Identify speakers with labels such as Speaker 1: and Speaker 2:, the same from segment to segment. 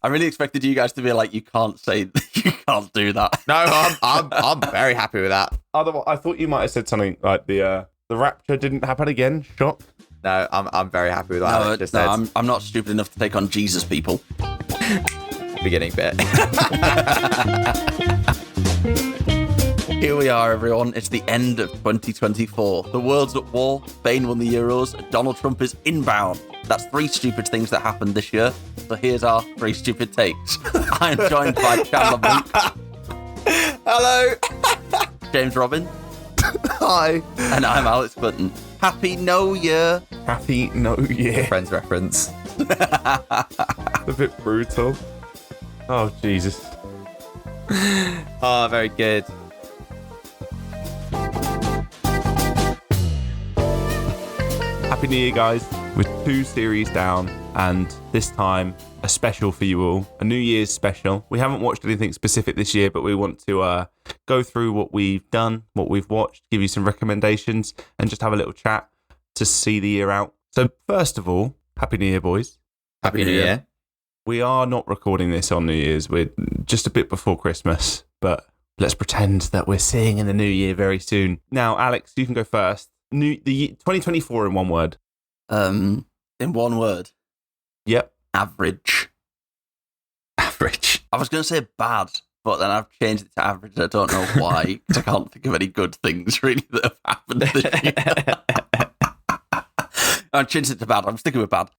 Speaker 1: I really expected you guys to be like, you can't do that.
Speaker 2: No, I'm very happy with that.
Speaker 3: Otherwise, I thought you might have said something like the rapture didn't happen again. Shock.
Speaker 2: No, I'm very happy with what Alex just said.
Speaker 1: I'm not stupid enough to take on Jesus, people.
Speaker 2: Beginning bit.
Speaker 1: Here we are, everyone. It's the end of 2024. The world's at war. Spain won the Euros. And Donald Trump is inbound. That's 3 stupid things that happened this year. So here's our 3 stupid takes. I'm joined by Chandler Monk.
Speaker 2: Hello.
Speaker 1: James Robbins.
Speaker 3: Hi.
Speaker 1: And I'm Alex Clinton. Happy New Year.
Speaker 3: Happy New Year.
Speaker 2: Friends reference.
Speaker 3: A bit brutal. Oh, Jesus.
Speaker 2: Oh, very good.
Speaker 3: Happy New Year, guys. We're 2 series down, and this time a special for you all, a New Year's special. We haven't watched anything specific this year, but we want to go through what we've done, what we've watched, give you some recommendations, and just have a little chat to see the year out. So first of all, Happy New Year, boys.
Speaker 2: Happy New Year.
Speaker 3: We are not recording this on New Year's. We're just a bit before Christmas, but let's pretend that we're seeing in the new year very soon. Now, Alex, you can go first. The 2024 in one word.
Speaker 1: In one word.
Speaker 3: Yep.
Speaker 1: Average.
Speaker 2: Average.
Speaker 1: I was going to say bad, but then I've changed it to average. I don't know why, because I can't think of any good things really that have happened this year. I've changed it to bad. I'm sticking with bad.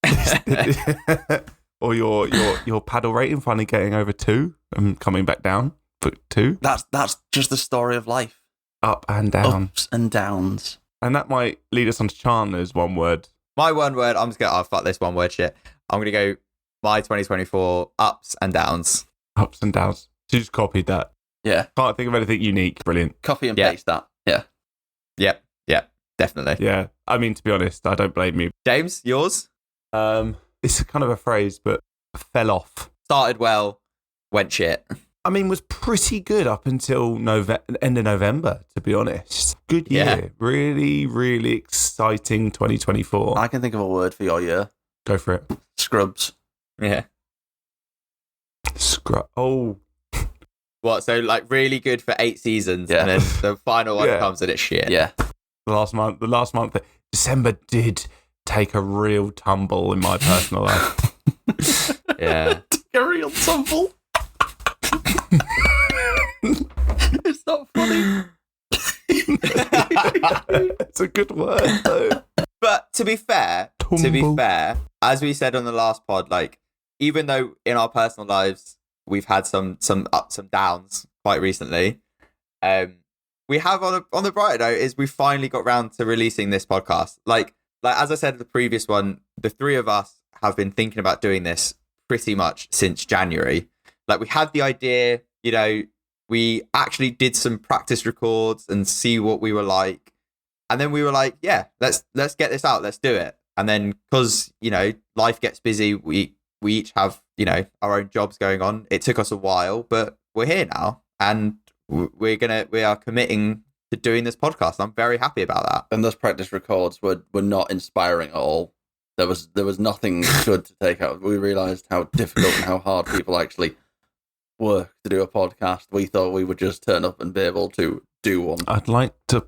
Speaker 3: Or your paddle rating finally getting over 2 and coming back down for 2.
Speaker 1: That's just the story of life.
Speaker 3: Up and down.
Speaker 1: Ups and downs.
Speaker 3: And that might lead us on to Chandler's one word.
Speaker 2: My one word, I'm just going to, fuck this one word shit. I'm going to go my 2024 ups and downs.
Speaker 3: Ups and downs. So you just copied that.
Speaker 1: Yeah.
Speaker 3: Can't think of anything unique. Brilliant.
Speaker 1: Copy and paste that. Yeah.
Speaker 2: Yep, definitely.
Speaker 3: Yeah. I mean, to be honest, I don't blame you.
Speaker 2: James, yours?
Speaker 3: It's kind of a phrase, but fell off.
Speaker 2: Started well, went shit.
Speaker 3: I mean, was pretty good up until end of November, to be honest. Good year.
Speaker 2: Yeah.
Speaker 3: Really, really exciting 2024.
Speaker 1: I can think of a word for your year.
Speaker 3: Go for it.
Speaker 1: Scrubs.
Speaker 2: Yeah.
Speaker 3: Oh.
Speaker 2: What, so like really good for 8 seasons,
Speaker 1: Yeah.
Speaker 2: and then the final one
Speaker 3: Yeah.
Speaker 2: comes and it's shit.
Speaker 1: Yeah.
Speaker 3: The last month, December did take a real tumble in my personal life.
Speaker 2: Yeah.
Speaker 1: A real tumble. It's not funny.
Speaker 3: It's a good word, though.
Speaker 2: But to be fair, as we said on the last pod, like, even though in our personal lives we've had some ups and downs quite recently, we have on the brighter note is we finally got round to releasing this podcast. Like as I said in the previous one, the 3 of us have been thinking about doing this pretty much since January. Like, we had the idea, you know, we actually did some practice records and see what we were like. And then we were like, yeah, let's get this out. Let's do it. And then because, you know, life gets busy, we each have, you know, our own jobs going on. It took us a while, but we're here now. And we are committing to doing this podcast. I'm very happy about that.
Speaker 1: And those practice records were not inspiring at all. There was nothing good to take out. We realised how difficult and how hard people actually work to do a podcast. We thought we would just turn up and be able to do one.
Speaker 3: I'd like to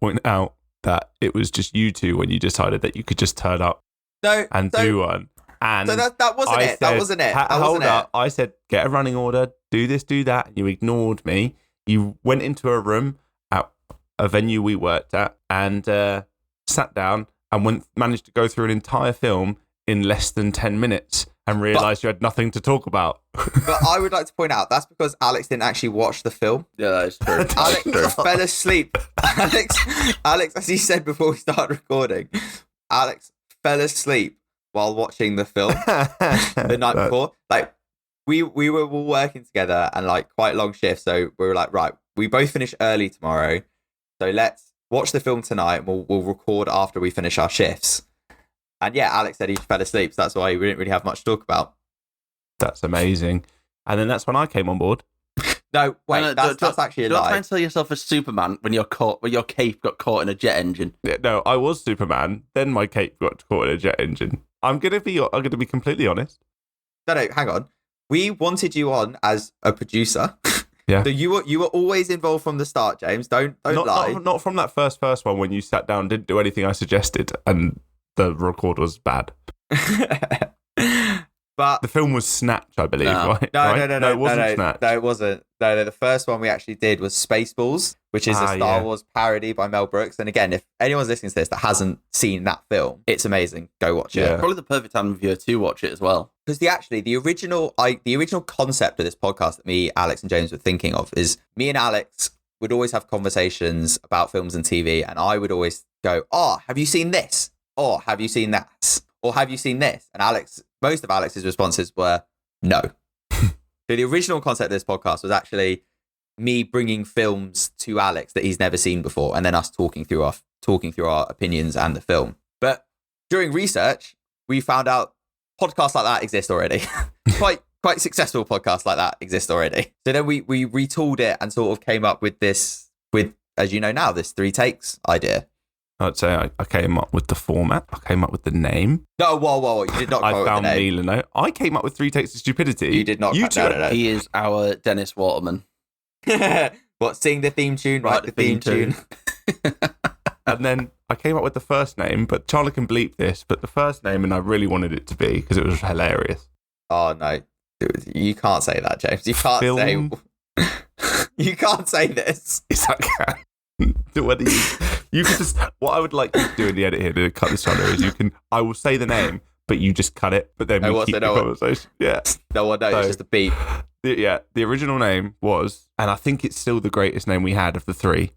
Speaker 3: point out that it was just you two when you decided that you could just turn up and do one. And
Speaker 2: so that wasn't it. That wasn't it.
Speaker 3: Hold up. I said, get a running order, do this, do that. And you ignored me. You went into a room at a venue we worked at and sat down and managed to go through an entire film in less than 10 minutes and realised you had nothing to talk about.
Speaker 2: But I would like to point out, that's because Alex didn't actually watch the film.
Speaker 1: Yeah, that is true.
Speaker 2: Alex fell asleep. Alex, as he said before we started recording, Alex fell asleep while watching the film the night before. Like, we were all working together and like quite long shifts, so we were like, right, we both finish early tomorrow, so let's watch the film tonight and we'll record after we finish our shifts. And yeah, Alex said he fell asleep, so that's why we didn't really have much to talk about.
Speaker 3: That's amazing. And then that's when I came on board.
Speaker 2: No, wait, that's actually a lie.
Speaker 1: Don't try and tell yourself as Superman when your cape got caught in a jet engine.
Speaker 3: Yeah, no, I was Superman. Then my cape got caught in a jet engine. I'm gonna be completely honest.
Speaker 2: No, hang on. we wanted you on as a producer.
Speaker 3: Yeah.
Speaker 2: So you were always involved from the start, James. Don't lie.
Speaker 3: Not from that first one when you sat down, didn't do anything I suggested, and the record was bad.
Speaker 2: But
Speaker 3: the film was Snatch, I believe, right?
Speaker 2: No,
Speaker 3: it wasn't Snatch.
Speaker 2: No, it wasn't. No, the first one we actually did was Spaceballs, which is a Star Wars parody by Mel Brooks. And again, if anyone's listening to this that hasn't seen that film, it's amazing. Go watch it.
Speaker 1: Probably the perfect time of year to watch it as well.
Speaker 2: Because the original concept of this podcast that me, Alex, and James were thinking of is me and Alex would always have conversations about films and TV, and I would always go, "Oh, have you seen this? Or have you seen that? Or have you seen this?" And most of Alex's responses were no. So the original concept of this podcast was actually me bringing films to Alex that he's never seen before, and then us talking through our opinions and the film. But during research, we found out podcasts like that exist already. quite successful podcasts like that exist already. So then we retooled it and sort of came up with this, as you know now, this 3 takes idea.
Speaker 3: I'd say I came up with the format. I came up with the name.
Speaker 2: No, whoa. You did not come up with the name.
Speaker 3: I found Neil. I came up with 3 Takes of Stupidity.
Speaker 2: You did not. No.
Speaker 1: He is our Dennis Waterman.
Speaker 2: What, sing the theme tune, write the theme tune.
Speaker 3: And then I came up with the first name, but Chandler can bleep this, but the first name, and I really wanted it to be, because it was hilarious.
Speaker 2: Oh, no. You can't say that, James. You can't say... You can't say this.
Speaker 3: Yes, I can. You can just, what I would like you to do in the edit here to cut this on is I will say the name, but you just cut it, but then we keep the conversation. Yeah.
Speaker 2: No one knows, it's just a beat.
Speaker 3: The original name was, and I think it's still the greatest name we had of the 3,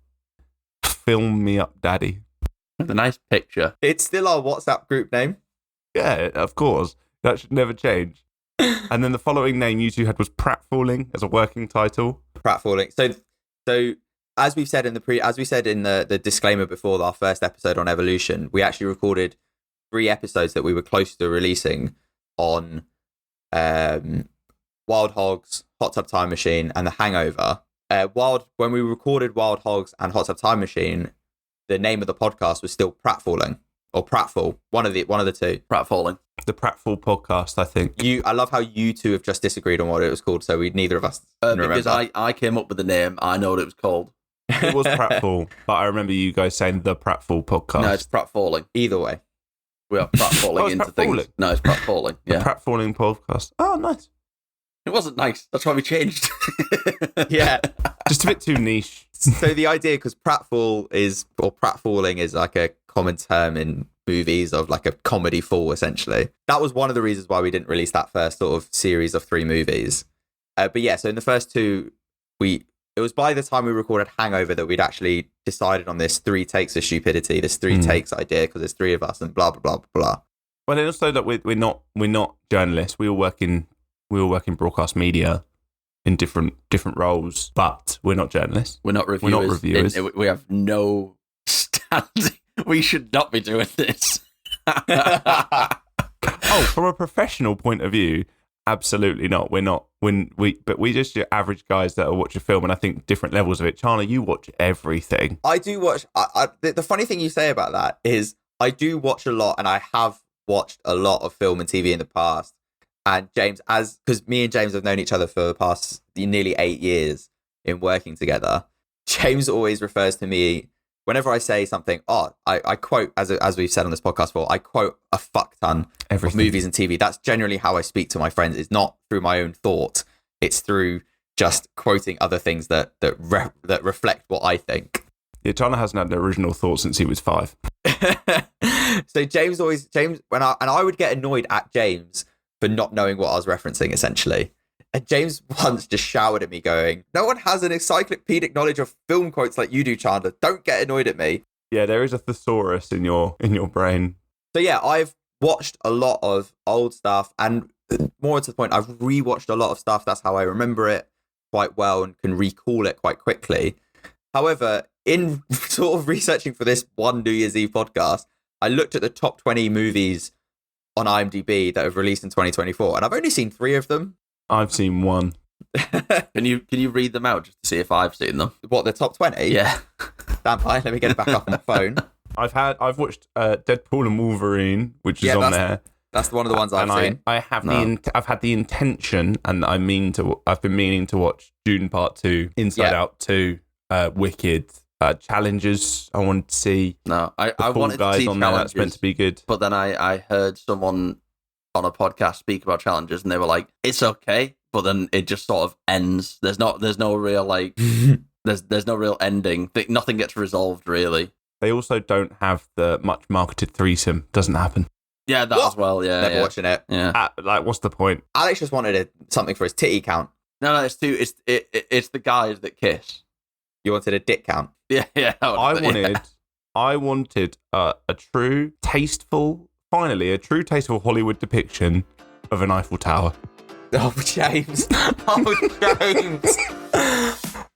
Speaker 3: Film Me Up Daddy.
Speaker 1: With a nice picture.
Speaker 2: It's still our WhatsApp group name.
Speaker 3: Yeah, of course. That should never change. And then the following name you two had was Pratfalling as a working title.
Speaker 2: Pratfalling. So as we said in the disclaimer before our first episode on evolution, we actually recorded 3 episodes that we were close to releasing on Wild Hogs, Hot Tub Time Machine, and The Hangover. When we recorded Wild Hogs and Hot Tub Time Machine, the name of the podcast was still Pratfalling or Pratfall, one of the two.
Speaker 1: Pratfalling.
Speaker 3: The Pratfall podcast, I think.
Speaker 2: I love how you two have just disagreed on what it was called, so neither of us can remember.
Speaker 1: Because I came up with the name, I know what it was called.
Speaker 3: It was Pratfall, but I remember you guys saying the Pratfall podcast.
Speaker 1: No, it's Pratfalling.
Speaker 2: Either way.
Speaker 1: We are pratfalling into things. No, it's pratfalling. Yeah.
Speaker 3: The Pratfalling podcast. Oh, nice.
Speaker 1: It wasn't nice. That's why we changed.
Speaker 2: Yeah.
Speaker 3: Just a bit too niche.
Speaker 2: So the idea, because pratfalling is like a common term in movies of like a comedy fall, essentially. That was one of the reasons why we didn't release that first sort of series of 3 movies. But yeah, so in the first 2, it was by the time we recorded Hangover that we'd actually decided on this 3 takes of stupidity, this 3 takes idea, because there's 3 of us and blah, blah, blah, blah.
Speaker 3: Well, and also that we're not journalists. We all work in broadcast media in different roles, but we're not journalists.
Speaker 1: We're not reviewers. We have no standing. We should not be doing this.
Speaker 3: From a professional point of view, absolutely not. We're not. But we just your average guys that watch a film, and I think different levels of it. Chandler, you watch everything.
Speaker 2: I do watch. The funny thing you say about that is I do watch a lot, and I have watched a lot of film and TV in the past. And James, because me and James have known each other for the past nearly 8 years in working together, James always refers to me whenever I say something. I quote, as we've said on this podcast before, I quote a fuck ton of movies and TV. That's generally how I speak to my friends. It's not through my own thought. It's through just quoting other things that reflect what I think.
Speaker 3: Yeah, Chandler hasn't had an original thought since he was 5.
Speaker 2: So James, I would get annoyed at James for not knowing what I was referencing, essentially. And James once just showered at me going, "No one has an encyclopedic knowledge of film quotes like you do, Chandler. Don't get annoyed at me."
Speaker 3: Yeah, there is a thesaurus in your brain.
Speaker 2: So yeah, I've watched a lot of old stuff, and more to the point, I've rewatched a lot of stuff. That's how I remember it quite well and can recall it quite quickly. However, in sort of researching for this one New Year's Eve podcast, I looked at the top 20 movies on IMDb that have released in 2024, and I've only seen 3 of them.
Speaker 3: I've seen 1.
Speaker 1: Can you read them out just to see if I've seen them?
Speaker 2: What, the top 20?
Speaker 1: Yeah.
Speaker 2: Stand by, let me get it back up on my phone.
Speaker 3: I've watched Deadpool and Wolverine, which is on there.
Speaker 2: That's one of the ones I've seen.
Speaker 3: I have I've had the intention, and I've been meaning to watch Dune Part 2, Inside Out 2, Wicked, Challenges. I wanted to see.
Speaker 1: No, I wanted to see
Speaker 3: on there. That's meant to be good.
Speaker 1: But then I heard someone on a podcast speak about Challenges, and they were like, "It's okay," but then it just sort of ends. There's no real like there's no real ending. Nothing gets resolved really.
Speaker 3: They also don't have the much marketed threesome. Doesn't happen.
Speaker 1: Yeah, that as well. Yeah,
Speaker 2: never watching it.
Speaker 1: Yeah,
Speaker 3: like what's the point?
Speaker 2: Alex just wanted something for his titty count.
Speaker 1: No, it's the guys that kiss.
Speaker 2: You wanted a dick count.
Speaker 1: Yeah.
Speaker 3: I wanted a true tasteful Hollywood depiction of an Eiffel Tower.
Speaker 2: Oh, James. James.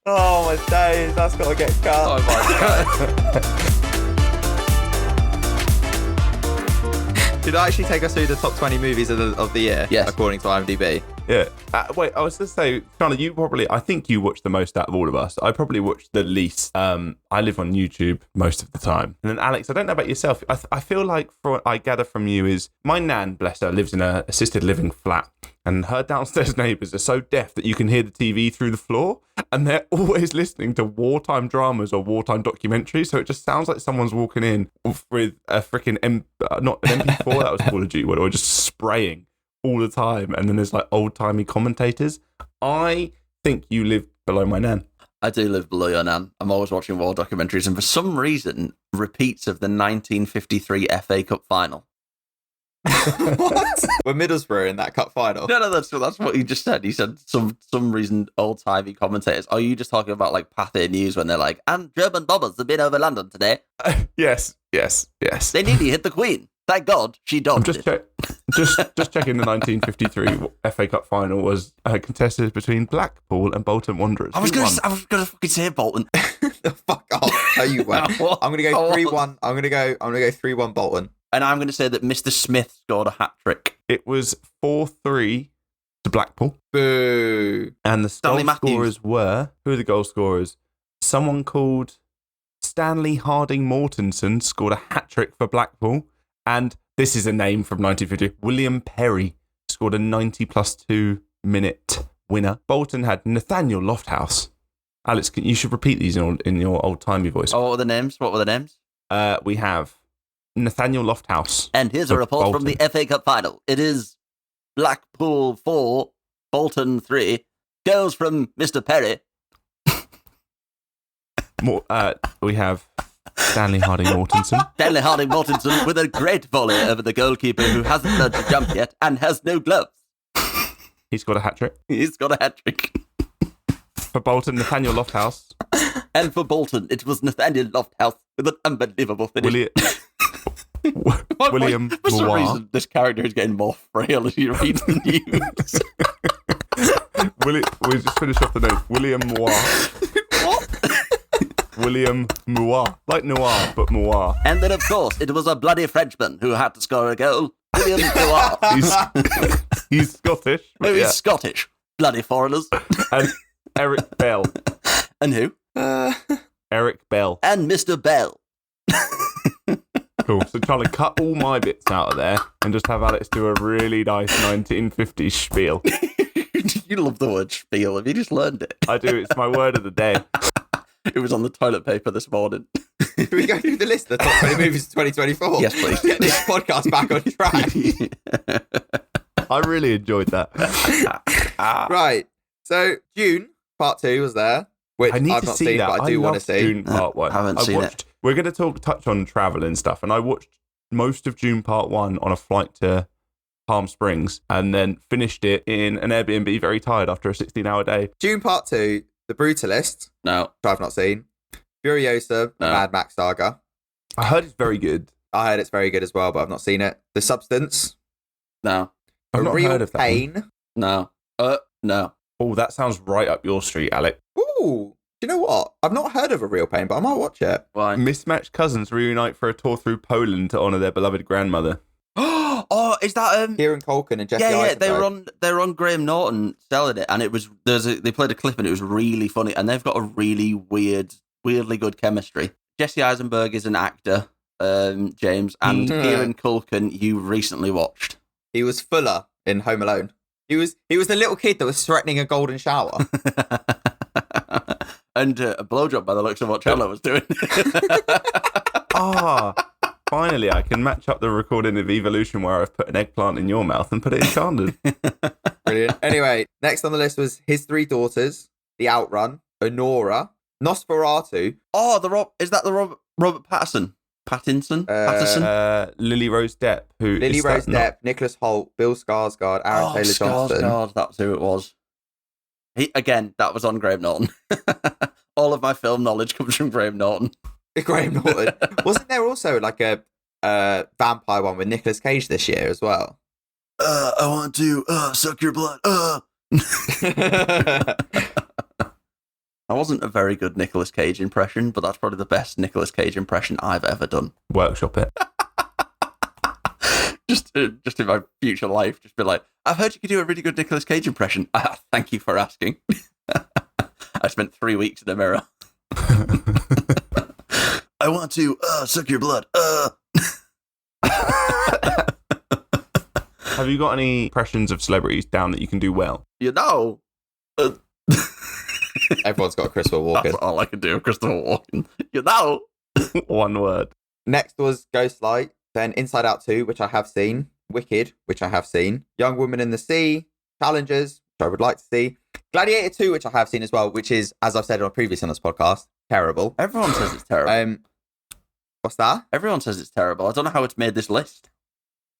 Speaker 2: Oh, my days. That's got to get cut.
Speaker 1: Oh, my God.
Speaker 2: Did I actually take us through the top 20 movies of the year?
Speaker 1: Yes.
Speaker 2: According to IMDb.
Speaker 3: Yeah. Wait, I was going to say, Chandler, I think you watched the most out of all of us. I probably watched the least. I live on YouTube most of the time. And then Alex, I don't know about yourself. I feel like from what I gather from you is my nan, bless her, lives in an assisted living flat. And her downstairs neighbours are so deaf that you can hear the TV through the floor. And they're always listening to wartime dramas or wartime documentaries. So it just sounds like someone's walking in with a freaking, not an MP4, that was Call of Duty, or just spraying all the time. And then there's like old-timey commentators. I think you live below my nan.
Speaker 1: I do live below your nan. I'm always watching war documentaries. And for some reason, repeats of the 1953 FA Cup final.
Speaker 2: What? Were Middlesbrough in that cup final?
Speaker 1: No, that's what he just said. He said some reason old-timey commentators. Are you just talking about like Pathé News when they're like, and German bombers have been over London today?
Speaker 3: Yes.
Speaker 1: They nearly hit the Queen. Thank God she dodged
Speaker 3: just checking the 1953 FA Cup final was contested between Blackpool and Bolton Wanderers.
Speaker 1: I was going to fucking say Bolton.
Speaker 2: Fuck off. Tell you what. I'm going to go 3-1. I'm going to go 3-1 Bolton.
Speaker 1: And I'm going to say that Mr. Smith scored a hat-trick.
Speaker 3: It was 4-3 to Blackpool.
Speaker 2: Boo.
Speaker 3: And the goal scorers were... Who are the goal scorers? Someone called Stanley Harding Mortensen scored a hat-trick for Blackpool. And this is a name from 1950. William Perry scored a 90+2 minute winner. Bolton had Nathaniel Lofthouse. Alex, you should repeat these in your old-timey voice.
Speaker 1: Oh, what were the names?
Speaker 3: We have... Nathaniel Lofthouse.
Speaker 1: And here's a report
Speaker 3: Bolton.
Speaker 1: from the FA Cup final. It is Blackpool 4, Bolton 3. Goals from Mr. Perry.
Speaker 3: We have Stanley Harding Mortensen.
Speaker 1: Stanley Harding Mortensen with a great volley over the goalkeeper who hasn't learned to jump yet and has no gloves.
Speaker 3: He's got a hat-trick.
Speaker 1: He's got a hat-trick.
Speaker 3: For Bolton, Nathaniel Lofthouse.
Speaker 1: And for Bolton, it was Nathaniel Lofthouse with an unbelievable finish.
Speaker 3: William
Speaker 1: For some
Speaker 3: Moir.
Speaker 1: reason, this character is getting more frail as you read the news.
Speaker 3: We just finished off the name. William Moir.
Speaker 1: What?
Speaker 3: William Moir. Like noir, but Moir.
Speaker 1: And then, of course, it was a bloody Frenchman who had to score a goal. William Moir.
Speaker 3: He's Scottish.
Speaker 1: No, he's Scottish. Bloody foreigners.
Speaker 3: And Eric Bell.
Speaker 1: And who?
Speaker 3: Eric Bell.
Speaker 1: And Mr. Bell.
Speaker 3: Cool. So Charlie, cut all my bits out of there and just have Alex do a really nice 1950s spiel.
Speaker 1: You love the word spiel. Have you just learned it?
Speaker 3: I do. It's my word of the day.
Speaker 1: It was on the toilet paper this morning.
Speaker 2: Can we go through the list of the top 20 movies of 2024?
Speaker 1: Yes, please.
Speaker 2: Get this podcast back on track.
Speaker 3: I really enjoyed that.
Speaker 2: Right. So, Dune, part 2 was there, which
Speaker 3: I need
Speaker 2: I've
Speaker 3: to
Speaker 2: not
Speaker 3: see
Speaker 2: seen,
Speaker 3: that.
Speaker 2: but I do want to see.
Speaker 3: Dune Part 1.
Speaker 1: I haven't seen it.
Speaker 3: We're going to touch on travel and stuff, and I watched most of Dune Part 1 on a flight to Palm Springs and then finished it in an Airbnb very tired after a 16-hour day.
Speaker 2: Dune part 2, The Brutalist,
Speaker 1: No.
Speaker 2: which I've not seen. Furiosa, the
Speaker 1: No.
Speaker 2: Mad Max saga.
Speaker 3: I heard it's very good.
Speaker 2: I heard it's very good as well, but I've not seen it. The Substance,
Speaker 1: No.
Speaker 3: I've
Speaker 2: A
Speaker 3: not
Speaker 2: Real
Speaker 3: heard of that one.
Speaker 2: Pain.
Speaker 1: No. No.
Speaker 3: Oh, that sounds right up your street, Alec.
Speaker 2: Ooh, do you know what? I've not heard of A Real Pain, but I might watch it.
Speaker 1: Why?
Speaker 3: Mismatched cousins reunite for a tour through Poland to honour their beloved grandmother.
Speaker 1: Oh, is that
Speaker 2: Kieran Culkin and Jesse
Speaker 1: Yeah,
Speaker 2: Eisenberg.
Speaker 1: they were on Graham Norton selling it, and it was they played a clip and it was really funny, and they've got a really weirdly good chemistry. Jesse Eisenberg is an actor, James, and Kieran Culkin you recently watched.
Speaker 2: He was Fuller in Home Alone. He was the little kid that was threatening a golden shower.
Speaker 1: And a blowjob by the looks of what Chandler was doing.
Speaker 3: Finally, I can match up the recording of Evolution where I've put an eggplant in your mouth and put it in Chandler's.
Speaker 2: Brilliant. Anyway, next on the list was His Three Daughters, The Outrun, Honora, Nosferatu.
Speaker 1: Oh, is that the Robert Pattinson? Pattinson?
Speaker 3: Lily Rose Depp.
Speaker 2: Lily Rose Depp, Nicholas Hoult, Bill Skarsgård, Aaron Taylor Johnson.
Speaker 1: Skarsgård, that's who it was. That was on Graham Norton. All of my film knowledge comes from Graham Norton.
Speaker 2: Graham Norton. Wasn't there also like a vampire one with Nicolas Cage this year as well?
Speaker 1: I want to suck your blood. I wasn't a very good Nicolas Cage impression, but that's probably the best Nicolas Cage impression I've ever done.
Speaker 3: Workshop it.
Speaker 1: just in my future life, just be like, I've heard you could do a really good Nicolas Cage impression. Thank you for asking. I spent 3 weeks in the mirror. I want to suck your blood.
Speaker 3: Have you got any impressions of celebrities down that you can do well?
Speaker 2: Everyone's got a Christopher Walken.
Speaker 1: That's all I can do, Christopher Walken.
Speaker 3: One word.
Speaker 2: Next was Ghostlight, then Inside Out 2, which I have seen, Wicked, which I have seen, Young Woman in the Sea, Challengers, which I would like to see, Gladiator 2, which I have seen as well, which is, as I've said on previous on this podcast, terrible.
Speaker 1: Everyone says it's terrible.
Speaker 2: What's that?
Speaker 1: Everyone says it's terrible. I don't know how it's made this list.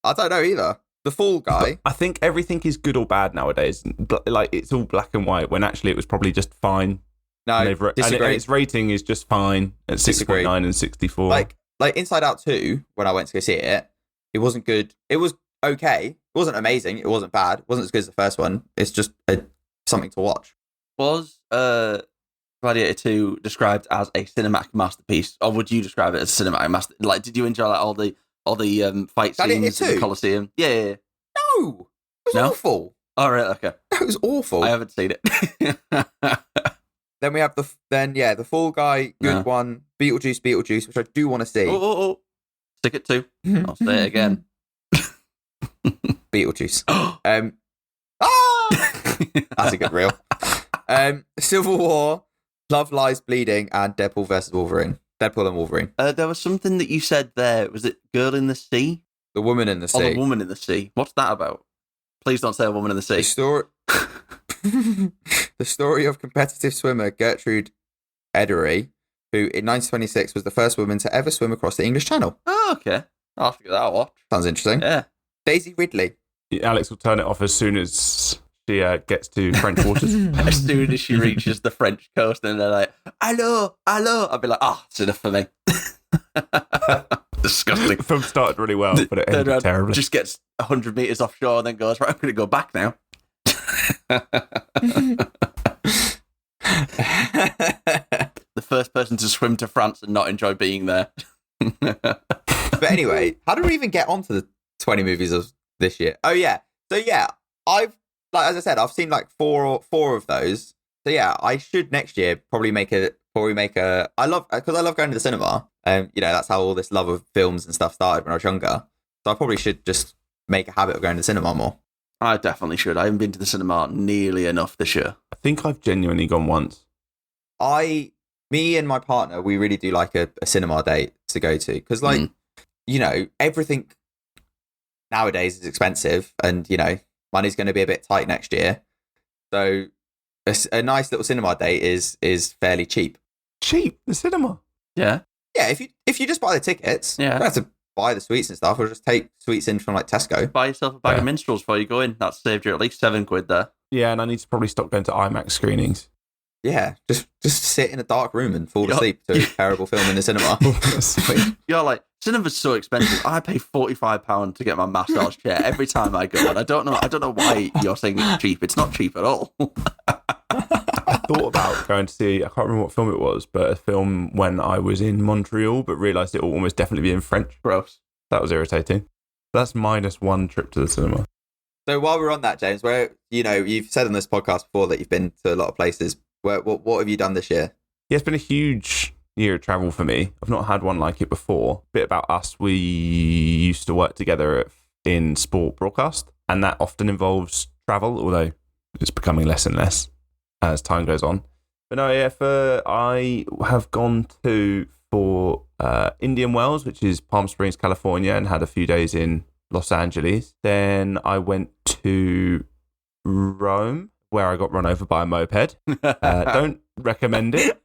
Speaker 2: I don't know either. The Fall Guy.
Speaker 3: I think everything is good or bad nowadays. Like, it's all black and white, when actually it was probably just fine.
Speaker 2: No, disagree.
Speaker 3: And its rating is just fine at 6.9 and 64.
Speaker 2: Like Inside Out 2, when I went to go see it, it wasn't good. It was okay. It wasn't amazing. It wasn't bad. It wasn't as good as the first one. It's just something to watch.
Speaker 1: Was Gladiator 2 described as a cinematic masterpiece, or would you describe it as a cinematic masterpiece? Like, did you enjoy all the fight scenes in the Colosseum? Yeah.
Speaker 2: No, it was awful.
Speaker 1: All right, okay.
Speaker 2: It was awful.
Speaker 1: I haven't seen it.
Speaker 2: Then we have the Fall Guy, good one, Beetlejuice, which I do want to see.
Speaker 1: Oh. Stick it to. I'll say it again.
Speaker 2: Beetlejuice. That's a good reel. Civil War, Love Lies Bleeding, and Deadpool and Wolverine.
Speaker 1: There was something that you said there. Was it Girl in the Sea?
Speaker 2: The Woman in the Sea.
Speaker 1: Oh, The Woman in the Sea. What's that about? Please don't say A Woman in the Sea.
Speaker 2: The story of competitive swimmer Gertrude Edery, who in 1926 was the first woman to ever swim across the English Channel.
Speaker 1: Oh, okay. I'll have to give that a watch.
Speaker 2: Sounds interesting.
Speaker 1: Yeah.
Speaker 2: Daisy Ridley.
Speaker 3: Alex will turn it off as soon as she gets to French waters.
Speaker 1: As soon as she reaches the French coast, and they're like, "Hello, hello," I'll be like, it's enough for me. Disgusting.
Speaker 3: The film started really well, but it ended terribly.
Speaker 1: Just gets 100 meters offshore and then goes, right, I'm going to go back now. The first person to swim to France and not enjoy being there.
Speaker 2: But anyway, how did we even get onto the 20 movies of this year? Oh yeah. So yeah, as I said, I've seen like four of those. So yeah, I should next year probably make a. I love going to the cinema. That's how all this love of films and stuff started when I was younger. So I probably should just make a habit of going to the cinema more.
Speaker 1: I definitely should. I haven't been to the cinema nearly enough this year.
Speaker 3: I think I've genuinely gone once.
Speaker 2: Me and my partner, we really do like a cinema date to go to. Because, everything nowadays is expensive and, money's going to be a bit tight next year. So a nice little cinema date is fairly cheap.
Speaker 3: Cheap? The cinema?
Speaker 1: Yeah.
Speaker 2: Yeah, if you just buy the tickets, you don't have to buy the sweets and stuff, or just take sweets in from like Tesco.
Speaker 1: Buy yourself a bag of minstrels before you go in. That's saved you at least £7 there.
Speaker 3: Yeah, and I need to probably stop going to IMAX screenings.
Speaker 2: Yeah, just sit in a dark room and fall asleep to a terrible film in the cinema.
Speaker 1: You're like, cinema's so expensive. I pay £45 to get my massage chair every time I go, and I don't know why you're saying it's cheap. It's not cheap at all.
Speaker 3: I thought about going to see, I can't remember what film it was, but a film when I was in Montreal, but realised it will almost definitely be in French.
Speaker 1: Gross.
Speaker 3: That was irritating. That's -1 trip to the cinema.
Speaker 2: So while we're on that, James, where you've said on this podcast before that you've been to a lot of places. What have you done this year?
Speaker 3: Yeah, it's been a huge year of travel for me. I've not had one like it before. Bit about us, we used to work together in sport broadcast. and that often involves travel, although it's becoming less and less as time goes on. But no, yeah, I have gone for Indian Wells, which is Palm Springs, California, and had a few days in Los Angeles. Then I went to Rome, where I got run over by a moped. Don't recommend it.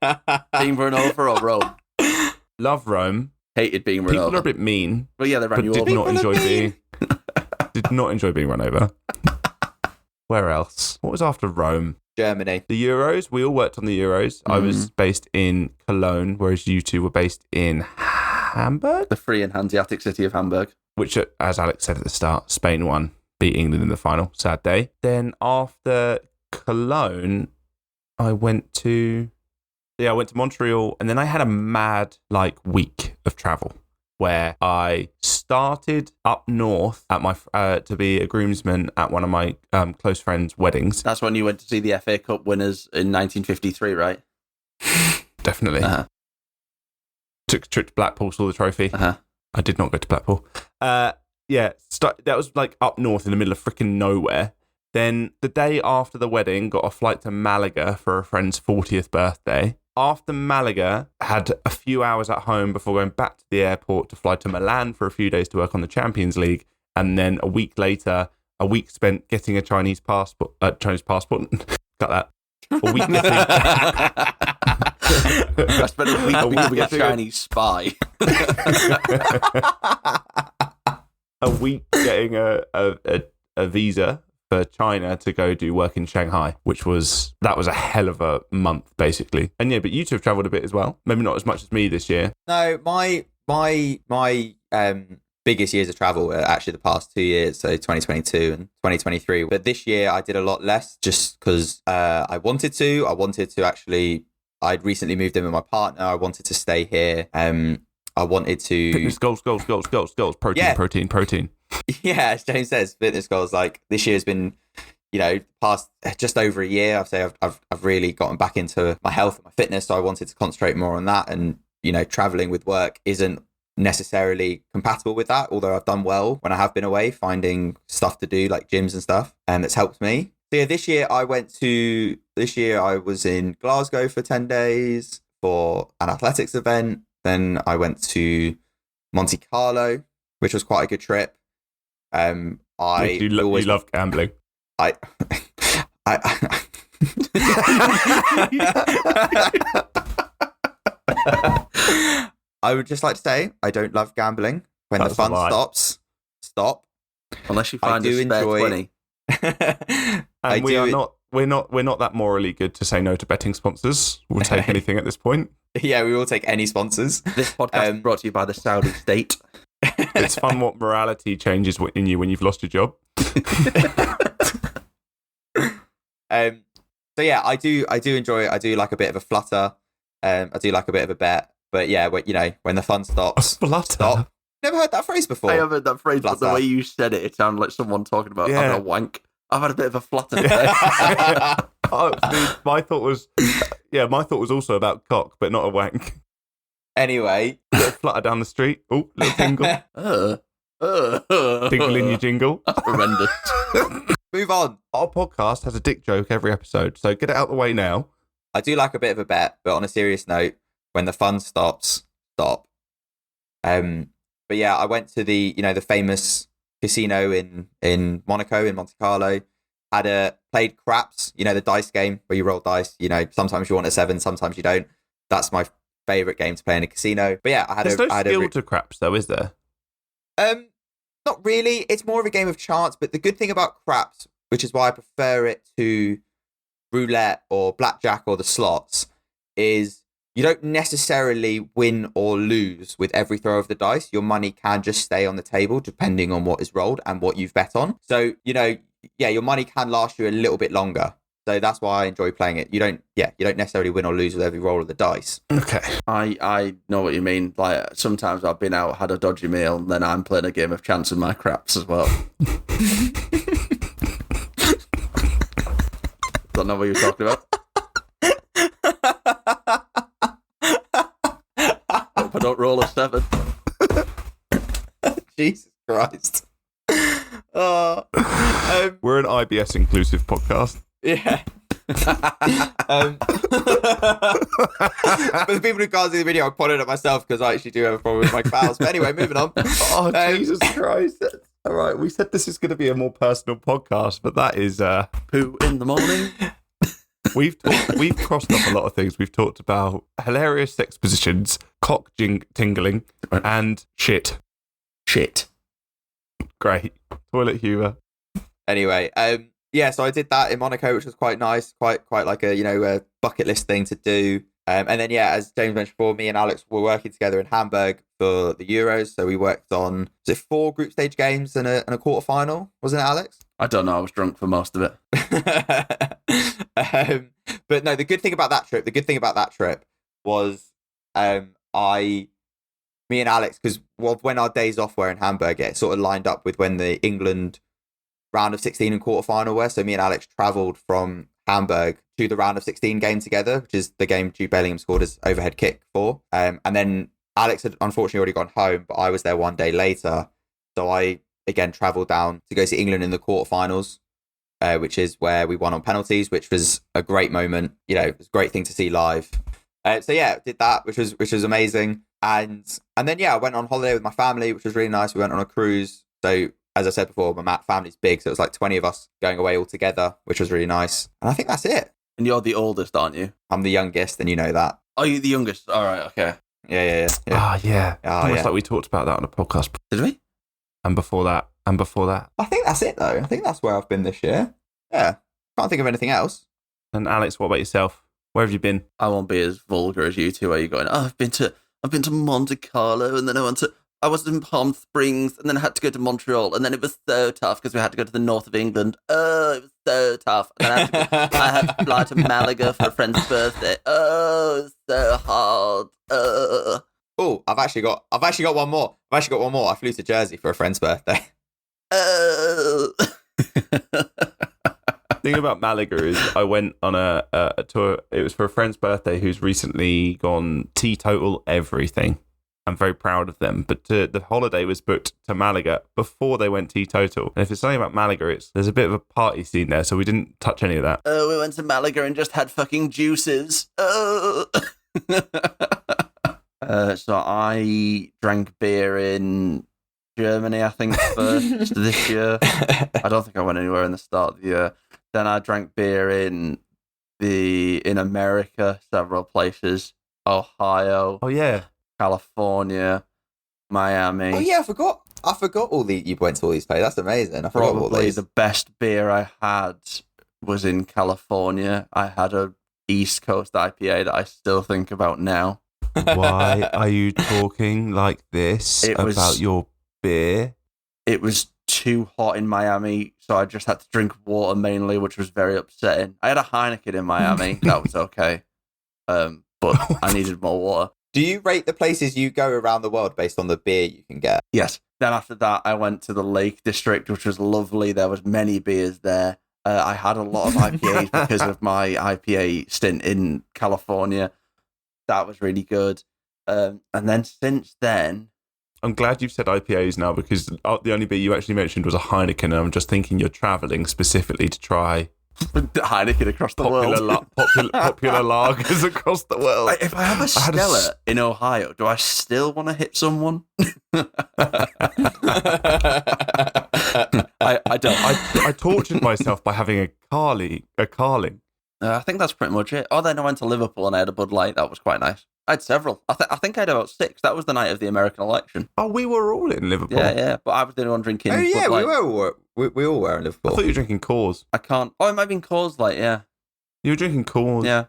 Speaker 1: Being run over or Rome?
Speaker 3: Love Rome.
Speaker 1: Hated being run
Speaker 3: People
Speaker 1: over.
Speaker 3: are a bit mean.
Speaker 1: Well, yeah, they ran you
Speaker 3: did
Speaker 1: over.
Speaker 3: not enjoy being. Did not enjoy being run over. Where else? What was after Rome?
Speaker 2: Germany.
Speaker 3: The Euros. We all worked on the Euros. I was based in Cologne, whereas you two were based in Hamburg.
Speaker 1: The free and Hanseatic city of Hamburg.
Speaker 3: Which, as Alex said at the start, Spain won, beat England in the final. Sad day. Then after Cologne, I went to Montreal, and then I had a mad week of travel where I started up north at my to be a groomsman at one of my close friends' weddings.
Speaker 1: That's when you went to see the FA Cup winners in 1953, right?
Speaker 3: Definitely. Took a trip to Blackpool, saw the trophy. I did not go to Blackpool. That was up north in the middle of freaking nowhere. Then the day after the wedding, got a flight to Malaga for a friend's 40th birthday. After Malaga, had a few hours at home before going back to the airport to fly to Milan for a few days to work on the Champions League. And then a week later, a week spent getting a Chinese passport. Cut that. A week getting...
Speaker 1: I spent a week becoming a Chinese spy.
Speaker 3: A week getting a visa for China to go do work in Shanghai, that was a hell of a month, basically. And yeah, but you two have travelled a bit as well. Maybe not as much as me this year.
Speaker 2: No, my biggest years of travel were actually the past 2 years, so 2022 and 2023. But this year I did a lot less just because I wanted to. I'd recently moved in with my partner. I wanted to stay here. I wanted to...
Speaker 3: Fitness goals. Protein.
Speaker 2: Yeah, as James says, fitness goals. This year has been, past just over a year. I've really gotten back into my health and my fitness. So I wanted to concentrate more on that. And, traveling with work isn't necessarily compatible with that. Although I've done well when I have been away, finding stuff to do like gyms and stuff. And that's helped me. So yeah, this year I was in Glasgow for 10 days for an athletics event. Then I went to Monte Carlo, which was quite a good trip. You love gambling. I would just like to say I don't love gambling. When the fun stops, stop.
Speaker 1: Unless you find a spare 20.
Speaker 3: And we're not that morally good to say no to betting sponsors. We'll take anything at this point.
Speaker 2: Yeah, we will take any sponsors.
Speaker 1: This podcast is brought to you by the Saudi state.
Speaker 3: It's fun what morality changes in you when you've lost your job.
Speaker 2: So yeah, I do enjoy it. I do like a bit of a flutter. I do like a bit of a bet. But yeah, when the fun stops, stop. Never heard that phrase before.
Speaker 1: I have heard that phrase, but the way you said it sounded like someone talking about having a wank. I've had a bit of a flutter today.
Speaker 3: My thought was also about cock, but not a wank.
Speaker 2: Anyway,
Speaker 3: Little flutter down the street. Oh, little tingle. Tingle in your jingle.
Speaker 1: That's horrendous.
Speaker 2: Move on.
Speaker 3: Our podcast has a dick joke every episode, so get it out the way now.
Speaker 2: I do like a bit of a bet, but on a serious note, when the fun stops, stop. But yeah, I went to the famous casino in Monaco, in Monte Carlo. Played craps, the dice game where you roll dice. Sometimes you want a 7, sometimes you don't. That's my favorite game to play in a casino. But yeah,
Speaker 3: There's no skill to craps though, is there?
Speaker 2: Not really. It's more of a game of chance. But the good thing about craps, which is why I prefer it to roulette or blackjack or the slots, is you don't necessarily win or lose with every throw of the dice. Your money can just stay on the table depending on what is rolled and what you've bet on. So, your money can last you a little bit longer. So that's why I enjoy playing it. You don't necessarily win or lose with every roll of the dice.
Speaker 3: Okay.
Speaker 1: I know what you mean. Like, sometimes I've been out, had a dodgy meal, and then I'm playing a game of chance with my craps as well. Don't know what you're talking about. Hope I don't roll a 7.
Speaker 2: Jesus Christ.
Speaker 3: We're an IBS inclusive podcast.
Speaker 2: Yeah. For the people who can't see the video, I pointed at myself because I actually do have a problem with my bowels. But anyway, moving on.
Speaker 3: Oh, Jesus Christ. All right, we said this is going to be a more personal podcast, but that is...
Speaker 1: Poo in the morning.
Speaker 3: We've crossed off a lot of things. We've talked about hilarious sex positions, cock tingling, and shit.
Speaker 1: Shit.
Speaker 3: Great. Toilet humour.
Speaker 2: Anyway, yeah, so I did that in Monaco, which was quite nice, quite like a a bucket list thing to do. And then yeah, as James mentioned before, me and Alex were working together in Hamburg for the Euros. So we worked on 4 group stage games and a quarter final, wasn't it, Alex?
Speaker 1: I don't know. I was drunk for most of it.
Speaker 2: But no, the good thing about that trip was me and Alex, because when our days off were in Hamburg, it sort of lined up with when the England round of 16 and quarter final were. So me and Alex travelled from Hamburg to the round of 16 game together, which is the game Jude Bellingham scored his overhead kick for. And then Alex had unfortunately already gone home, but I was there one day later. So I again travelled down to go see England in the quarterfinals, which is where we won on penalties, which was a great moment. It was a great thing to see live. So yeah, did that, which was amazing. And then yeah, I went on holiday with my family, which was really nice. We went on a cruise. So as I said before, my family's big, so it was like 20 of us going away all together, which was really nice. And I think that's it.
Speaker 1: And you're the oldest, aren't you?
Speaker 2: I'm the youngest, and you know that.
Speaker 1: Are you the youngest? All right, okay.
Speaker 2: Yeah.
Speaker 3: Yeah. Almost
Speaker 2: yeah.
Speaker 3: like we talked about that on a podcast.
Speaker 1: Did we?
Speaker 3: And before that.
Speaker 2: I think that's it, though. I think that's where I've been this year. Yeah. Can't think of anything else.
Speaker 3: And Alex, what about yourself? Where have you been?
Speaker 1: I won't be as vulgar as you two. Are you going? Oh, I've been to Monte Carlo, and then I was in Palm Springs, and then I had to go to Montreal, and then it was so tough because we had to go to the north of England. Oh, it was so tough. And then I had to fly to Malaga for a friend's birthday. Oh, it was so hard.
Speaker 2: Oh, I've actually got one more. I flew to Jersey for a friend's birthday.
Speaker 3: The thing about Malaga is I went on a tour. It was for a friend's birthday who's recently gone teetotal everything. I'm very proud of them. But the holiday was booked to Malaga before they went teetotal. And if it's something about Malaga, there's a bit of a party scene there, so we didn't touch any of that.
Speaker 1: Oh, we went to Malaga and just had fucking juices. Oh. So I drank beer in Germany, I think, first this year. I don't think I went anywhere in the start of the year. Then I drank beer in America, several places. Ohio.
Speaker 3: Oh, yeah.
Speaker 1: California, Miami.
Speaker 2: Oh yeah, I forgot you went to all these places. That's amazing. I forgot all
Speaker 1: Probably
Speaker 2: these.
Speaker 1: the best beer I had was in California. I had a East Coast IPA that I still think about now.
Speaker 3: Why are you talking like this about your beer?
Speaker 1: It was too hot in Miami, so I just had to drink water mainly, which was very upsetting. I had a Heineken in Miami. That was okay. But I needed more water.
Speaker 2: Do you rate the places you go around the world based on the beer you can get?
Speaker 1: Yes. Then after that, I went to the Lake District, which was lovely. There was many beers there. I had a lot of IPAs because of my IPA stint in California. That was really good. And then since then...
Speaker 3: I'm glad you've said IPAs now, because the only beer you actually mentioned was a Heineken, and I'm just thinking you're travelling specifically to try...
Speaker 1: Heineken across the world.
Speaker 3: Popular lagers across the world.
Speaker 1: If I have a Stella in Ohio, do I still want to hit someone? I don't.
Speaker 3: I tortured myself by having a Carling.
Speaker 1: I think that's pretty much it. Oh, then I went to Liverpool and I had a Bud Light. That was quite nice. I had several. I think I had about 6. That was the night of the American election.
Speaker 3: Oh, we were all in Liverpool.
Speaker 1: Yeah. But I was the only one drinking.
Speaker 2: Oh yeah,
Speaker 1: Bud
Speaker 2: Light. We all were in Liverpool.
Speaker 3: I thought you were drinking Coors.
Speaker 1: I can't. Oh, it might have been Coors Light. Yeah.
Speaker 3: You were drinking Coors.
Speaker 1: Yeah.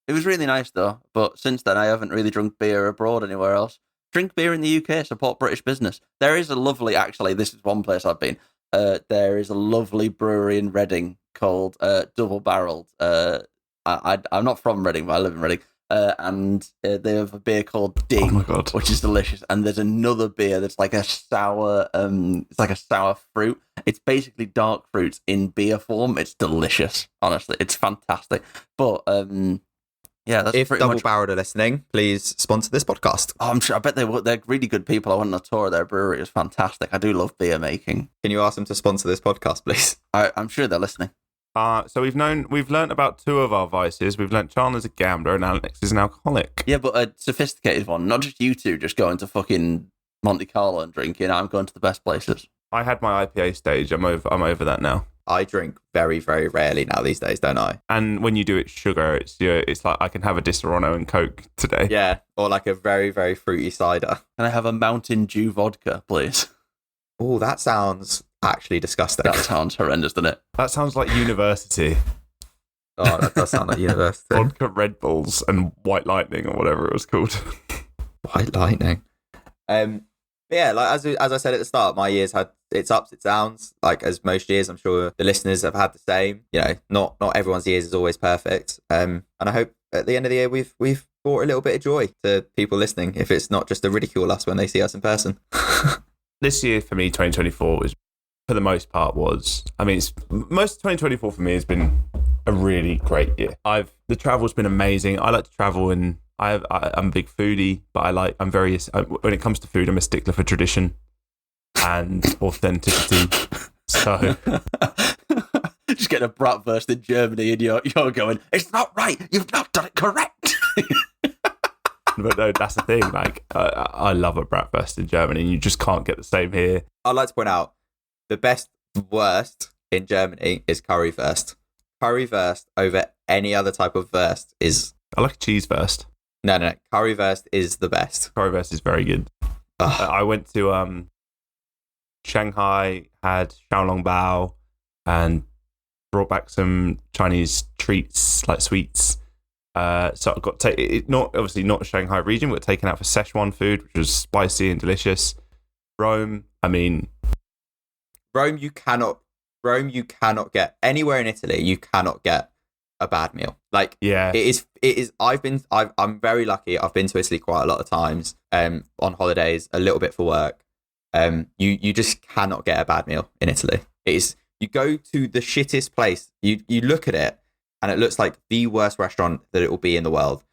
Speaker 1: It was really nice though. But since then, I haven't really drunk beer abroad anywhere else. Drink beer in the UK. Support British business. There is a lovely. Actually, this is one place I've been. There is a lovely brewery in Reading called Double Barreled. I'm not from Reading, but I live in Reading. And they have a beer called Ding,
Speaker 3: oh my God,
Speaker 1: which is delicious. And there's another beer that's like a sour, it's like a sour fruit. It's basically dark fruits in beer form. It's delicious, honestly. It's fantastic. But Yeah, that's
Speaker 2: if
Speaker 1: pretty
Speaker 2: Double
Speaker 1: much.
Speaker 2: Barreled are listening, please sponsor this podcast.
Speaker 1: Oh, I'm sure. I bet they would. They're really good people. I went on a tour of their brewery. It was fantastic. I do love beer making.
Speaker 2: Can you ask them to sponsor this podcast, please?
Speaker 1: I'm sure they're listening.
Speaker 3: So we've learnt about two of our vices. We've learnt Chandler's a gambler and Alex is an alcoholic.
Speaker 1: Yeah, but a sophisticated one. Not just you two just going to fucking Monte Carlo and drinking. I'm going to the best places.
Speaker 3: I had my IPA stage. I'm over that now.
Speaker 2: I drink very, very rarely now these days, don't I?
Speaker 3: And when you do it sugar, it's like I can have a Disaronno and Coke today.
Speaker 2: Yeah, or like a very, very fruity cider.
Speaker 1: Can I have a Mountain Dew vodka, please?
Speaker 2: Oh, that sounds actually disgusting.
Speaker 1: That sounds horrendous, doesn't it?
Speaker 3: That sounds like university.
Speaker 2: Oh, that does sound like university.
Speaker 3: Vodka Red Bulls and White Lightning or whatever it was called.
Speaker 2: White lightning. Yeah, like as I said at the start, my year's had its ups, its downs. Like as most years, I'm sure the listeners have had the same. You know, not everyone's years is always perfect. And I hope at the end of the year we've brought a little bit of joy to people listening. If it's not just to ridicule us when they see us in person.
Speaker 3: This year for me, 2024 was, for the most part, most of 2024 for me has been a really great year. The travel's been amazing. I like to travel and I'm a big foodie, but when it comes to food, I'm a stickler for tradition and authenticity. So
Speaker 1: just getting a bratwurst in Germany and you're going, it's not right. You've not done it correct.
Speaker 3: but no, that's the thing. Like I love a bratwurst in Germany, and you just can't get the same here.
Speaker 2: I'd like to point out the best worst in Germany is currywurst. Currywurst over any other type of wurst is.
Speaker 3: I like a cheese wurst.
Speaker 2: No. Currywurst is the best.
Speaker 3: Currywurst is very good. I went to Shanghai, had xiaolongbao, and brought back some Chinese treats like sweets. So I got obviously not Shanghai region, but taken out for Szechuan food, which was spicy and delicious. Rome,
Speaker 2: you cannot get anywhere in Italy. You cannot get a bad meal. Like,
Speaker 3: yeah,
Speaker 2: it is. I'm very lucky. I've been to Italy quite a lot of times. On holidays, a little bit for work. You just cannot get a bad meal in Italy. It is. You go to the shittest place. You look at it, and it looks like the worst restaurant that it will be in the world.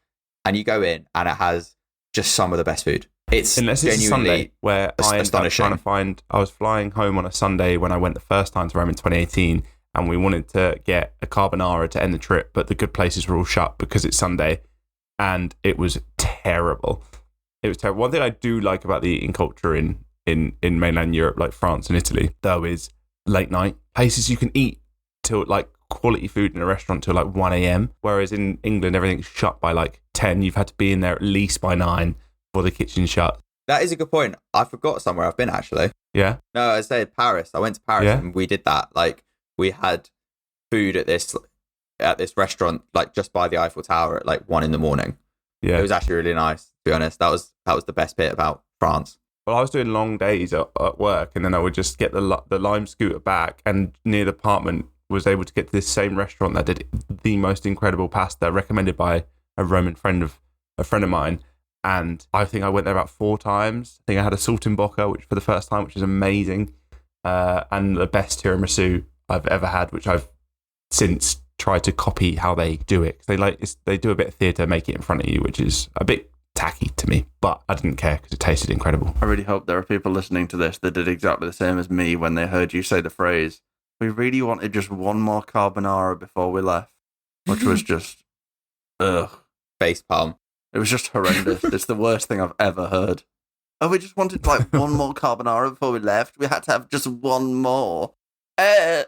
Speaker 2: And you go in, and it has just some of the best food.
Speaker 3: Unless it's a Sunday where I was flying home on a Sunday when I went the first time to Rome in 2018, and we wanted to get a carbonara to end the trip, but the good places were all shut because it's Sunday, and it was terrible. It was terrible. One thing I do like about the eating culture in mainland Europe, like France and Italy, though, is late night places you can eat till like quality food in a restaurant till like 1 a.m. Whereas in England, everything's shut by like 10. You've had to be in there at least by 9 before the kitchen's shut.
Speaker 2: That is a good point. I forgot somewhere I've been actually.
Speaker 3: Yeah.
Speaker 2: No, I said Paris. I went to Paris and we did that. Like we had food at this restaurant, like just by the Eiffel Tower at like 1 a.m. Yeah. It was actually really nice, to be honest. That was the best bit about France.
Speaker 3: Well, I was doing long days at work, and then I would just get the Lime scooter back, and near the apartment was able to get to this same restaurant that did the most incredible pasta, recommended by a Roman friend of mine. And I think I went there about 4 times. I think I had a saltimbocca, which for the first time, which is amazing, and the best tiramisu I've ever had, which I've since tried to copy how they do it. They do a bit of theatre, make it in front of you, which is a bit tacky to me, but I didn't care because it tasted incredible.
Speaker 1: I really hope there are people listening to this that did exactly the same as me when they heard you say the phrase, we really wanted just one more carbonara before we left, which was just, ugh.
Speaker 2: Facepalm.
Speaker 1: It was just horrendous. It's the worst thing I've ever heard. Oh, we just wanted like one more carbonara before we left. We had to have just one more. That's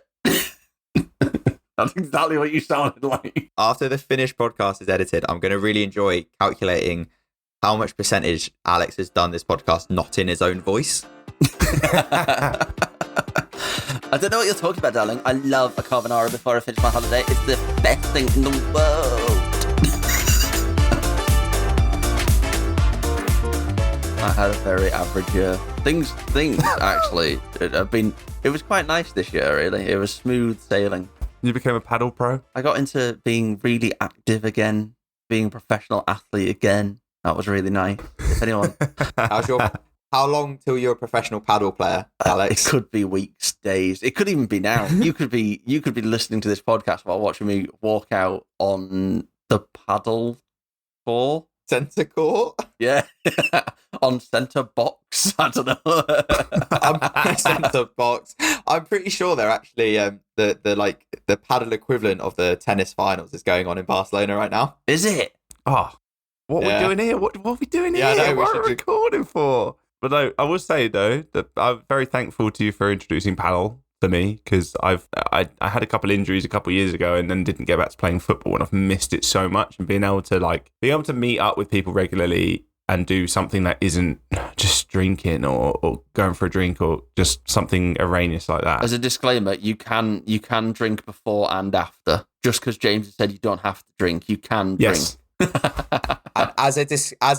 Speaker 1: exactly what you sounded like.
Speaker 2: After the finished podcast is edited, I'm going to really enjoy calculating how much percentage Alex has done this podcast not in his own voice.
Speaker 1: I don't know what you're talking about, darling. I love a carbonara before I finish my holiday. It's the best thing in the world. I had a very average year. Things actually, it was quite nice this year, really. It was smooth sailing.
Speaker 3: You became a paddle pro?
Speaker 1: I got into being really active again, being a professional athlete again. That was really nice. If anyone...
Speaker 2: How long till you're a professional paddle player, Alex?
Speaker 1: It could be weeks, days. It could even be now. You could be listening to this podcast while watching me walk out on the paddle 4.
Speaker 2: Centre court.
Speaker 1: Yeah. On centre box. I don't know.
Speaker 2: Centre box. I'm pretty sure they're actually the paddle equivalent of the tennis finals is going on in Barcelona right now.
Speaker 1: Is it?
Speaker 3: Oh, what are we doing here? What are we doing here?
Speaker 2: I know,
Speaker 3: what are we recording for? But no, I will say though that I'm very thankful to you for introducing paddle to me, because I had a couple injuries a couple years ago and then didn't get back to playing football, and I've missed it so much. And being able to meet up with people regularly and do something that isn't just drinking or going for a drink or just something erroneous like that.
Speaker 1: As a disclaimer, you can drink before and after. Just because James has said you don't have to drink, you can drink.
Speaker 2: And as a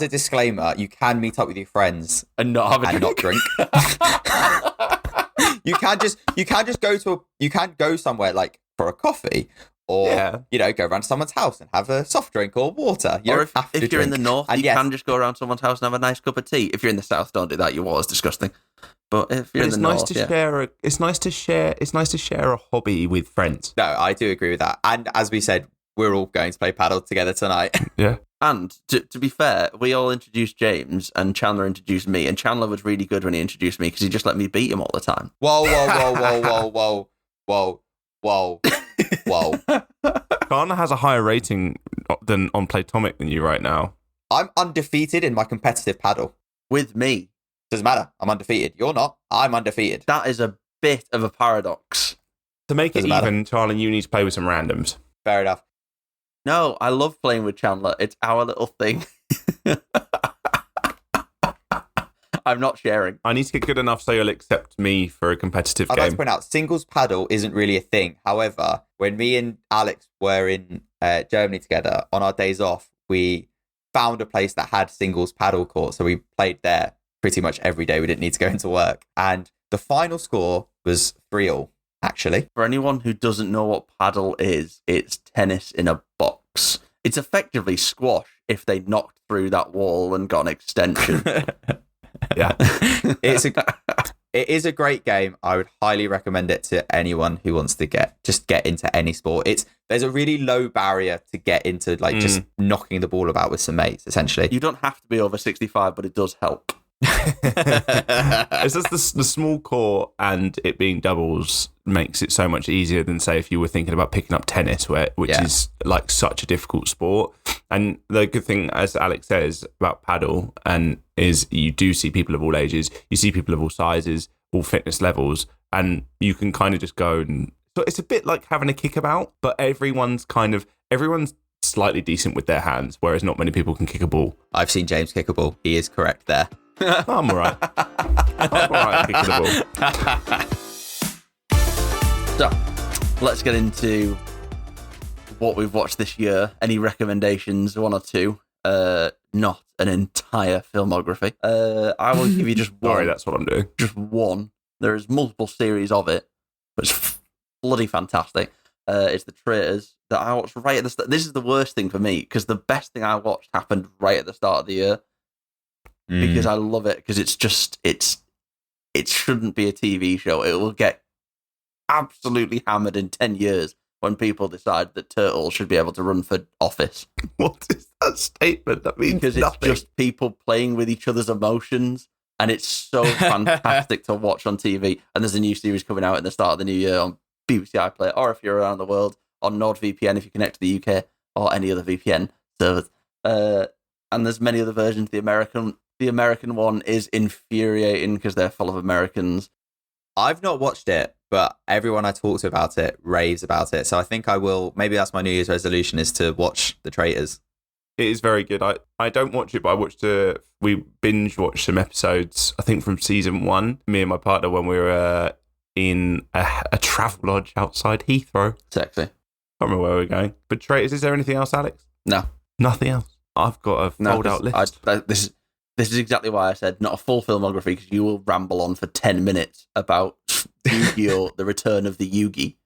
Speaker 2: disclaimer, you can meet up with your friends
Speaker 1: and not have a drink.
Speaker 2: Not drink. You can go somewhere like for a coffee, or go around to someone's house and have a soft drink or water.
Speaker 1: If you're in the north, you can just go around someone's house and have a nice cup of tea. If you're in the south, don't do that. Your water's disgusting. But if you're in the north,
Speaker 3: it's nice to share a hobby with friends.
Speaker 2: No, I do agree with that. And as we said, we're all going to play paddle together tonight.
Speaker 3: Yeah.
Speaker 1: And to be fair, we all introduced James and Chandler introduced me. And Chandler was really good when he introduced me because he just let me beat him all the time.
Speaker 2: Whoa.
Speaker 3: Chandler has a higher rating than on Playtomic than you right now.
Speaker 2: I'm undefeated in my competitive paddle.
Speaker 1: With me.
Speaker 2: Doesn't matter. I'm undefeated. You're not. I'm undefeated.
Speaker 1: That is a bit of a paradox.
Speaker 3: To make it even, Charlie, you need to play with some randoms.
Speaker 2: Fair enough.
Speaker 1: No, I love playing with Chandler. It's our little thing. I'm not sharing.
Speaker 3: I need to get good enough so you'll accept me for a competitive
Speaker 2: I'd
Speaker 3: game.
Speaker 2: like to point out, singles paddle isn't really a thing. However, when me and Alex were in Germany together, on our days off, we found a place that had singles paddle court. So we played there pretty much every day. We didn't need to go into work. And the final score was 3-3. Actually,
Speaker 1: for anyone who doesn't know what paddle is, it's tennis in a box. It's effectively squash if they knocked through that wall and got an extension.
Speaker 3: Yeah,
Speaker 2: it is a great game. I would highly recommend it to anyone who wants to get into any sport. There's a really low barrier to get into, just knocking the ball about with some mates. Essentially,
Speaker 1: you don't have to be over 65, but it does help.
Speaker 3: It's just the small court and it being doubles makes it so much easier than, say, if you were thinking about picking up tennis, which is like such a difficult sport. And the good thing, as Alex says, about paddle is you do see people of all ages, you see people of all sizes, all fitness levels, and you can kind of just go and so it's a bit like having a kickabout, but everyone's slightly decent with their hands, whereas not many people can kick a ball.
Speaker 2: I've seen James kick a ball. He is correct there.
Speaker 3: I'm all right. I'm all right kicking the ball.
Speaker 1: So, let's get into what we've watched this year. Any recommendations? One or two? Not an entire filmography. I will give you just one.
Speaker 3: Sorry, that's what I'm doing.
Speaker 1: Just one. There is multiple series of it, but it's bloody fantastic. It's The Traitors that I watched right at the start. This is the worst thing for me because the best thing I watched happened right at the start of the year. Because I love it, because it shouldn't be a TV show. It will get absolutely hammered in 10 years when people decide that turtles should be able to run for office.
Speaker 3: What is that statement? That means
Speaker 1: because
Speaker 3: nothing.
Speaker 1: It's just people playing with each other's emotions, and it's so fantastic to watch on TV. And there's a new series coming out at the start of the new year on BBC iPlayer, or if you're around the world, on NordVPN if you connect to the UK, or any other VPN servers. And there's many other versions. The American one is infuriating because they're full of Americans.
Speaker 2: I've not watched it, but everyone I talk to about it raves about it. So I think I will. Maybe that's my New Year's resolution, is to watch The Traitors.
Speaker 3: It is very good. I don't watch it, but I watched we binge watched some episodes, I think from season 1, me and my partner, when we were in a travel lodge outside Heathrow.
Speaker 1: Sexy.
Speaker 3: I can't remember where we were going. But Traitors, is there anything else, Alex?
Speaker 1: No.
Speaker 3: Nothing else. I've got a fold-out list.
Speaker 1: This is exactly why I said not a full filmography, because you will ramble on for 10 minutes about Yu-Gi-Oh! The Return of the Yugi.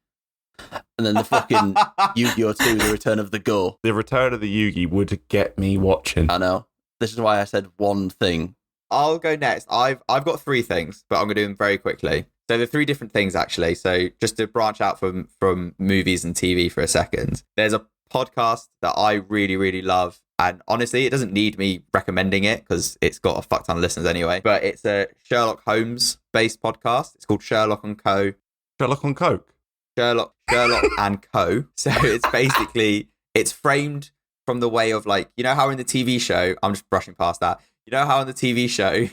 Speaker 1: And then the fucking Yu-Gi-Oh! 2, The Return of the Go.
Speaker 3: The Return of the Yugi would get me watching.
Speaker 1: I know. This is why I said one thing.
Speaker 2: I'll go next. I've got 3 things, but I'm going to do them very quickly. So they're 3 different things, actually. So just to branch out from movies and TV for a second, there's a podcast that I really, really love. And honestly, it doesn't need me recommending it because it's got a fuck ton of listeners anyway. But it's a Sherlock Holmes based podcast. It's called Sherlock and Co.
Speaker 3: Sherlock on Coke.
Speaker 2: Sherlock and Co. So it's basically, it's framed from the way of like, you know how in the TV show, I'm just brushing past that. You know how in the TV show,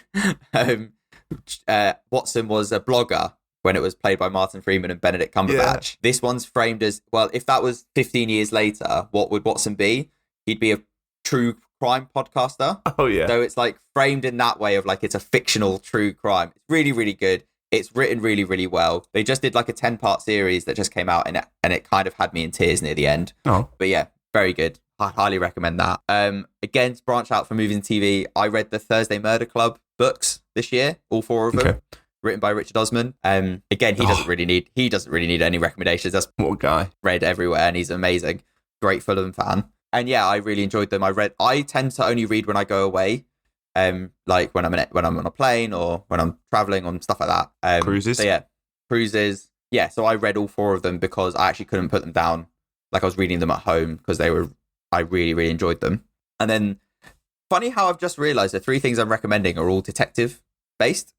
Speaker 2: Watson was a blogger when it was played by Martin Freeman and Benedict Cumberbatch. Yeah. This one's framed as, well, if that was 15 years later, what would Watson be? He'd be a true crime podcaster.
Speaker 3: Oh, yeah.
Speaker 2: So it's like framed in that way of like it's a fictional true crime. It's really, really good. It's written really, really well. They just did like a 10-part series that just came out and it kind of had me in tears near the end.
Speaker 3: Oh.
Speaker 2: But yeah, very good. I highly recommend that. Again, to branch out from movies and TV, I read the Thursday Murder Club books this year, all 4 of them. Written by Richard Osman. Again, he doesn't really need any recommendations. That's
Speaker 3: what a guy.
Speaker 2: Read everywhere, and he's amazing. Great Fulham fan. And yeah, I really enjoyed them. I tend to only read when I go away, like when I'm on a plane or when I'm traveling on stuff like that.
Speaker 3: Cruises.
Speaker 2: So yeah, cruises. Yeah, so I read all 4 of them because I actually couldn't put them down. Like I was reading them at home because I really, really enjoyed them. And then, funny how I've just realised the 3 things I'm recommending are all detective based.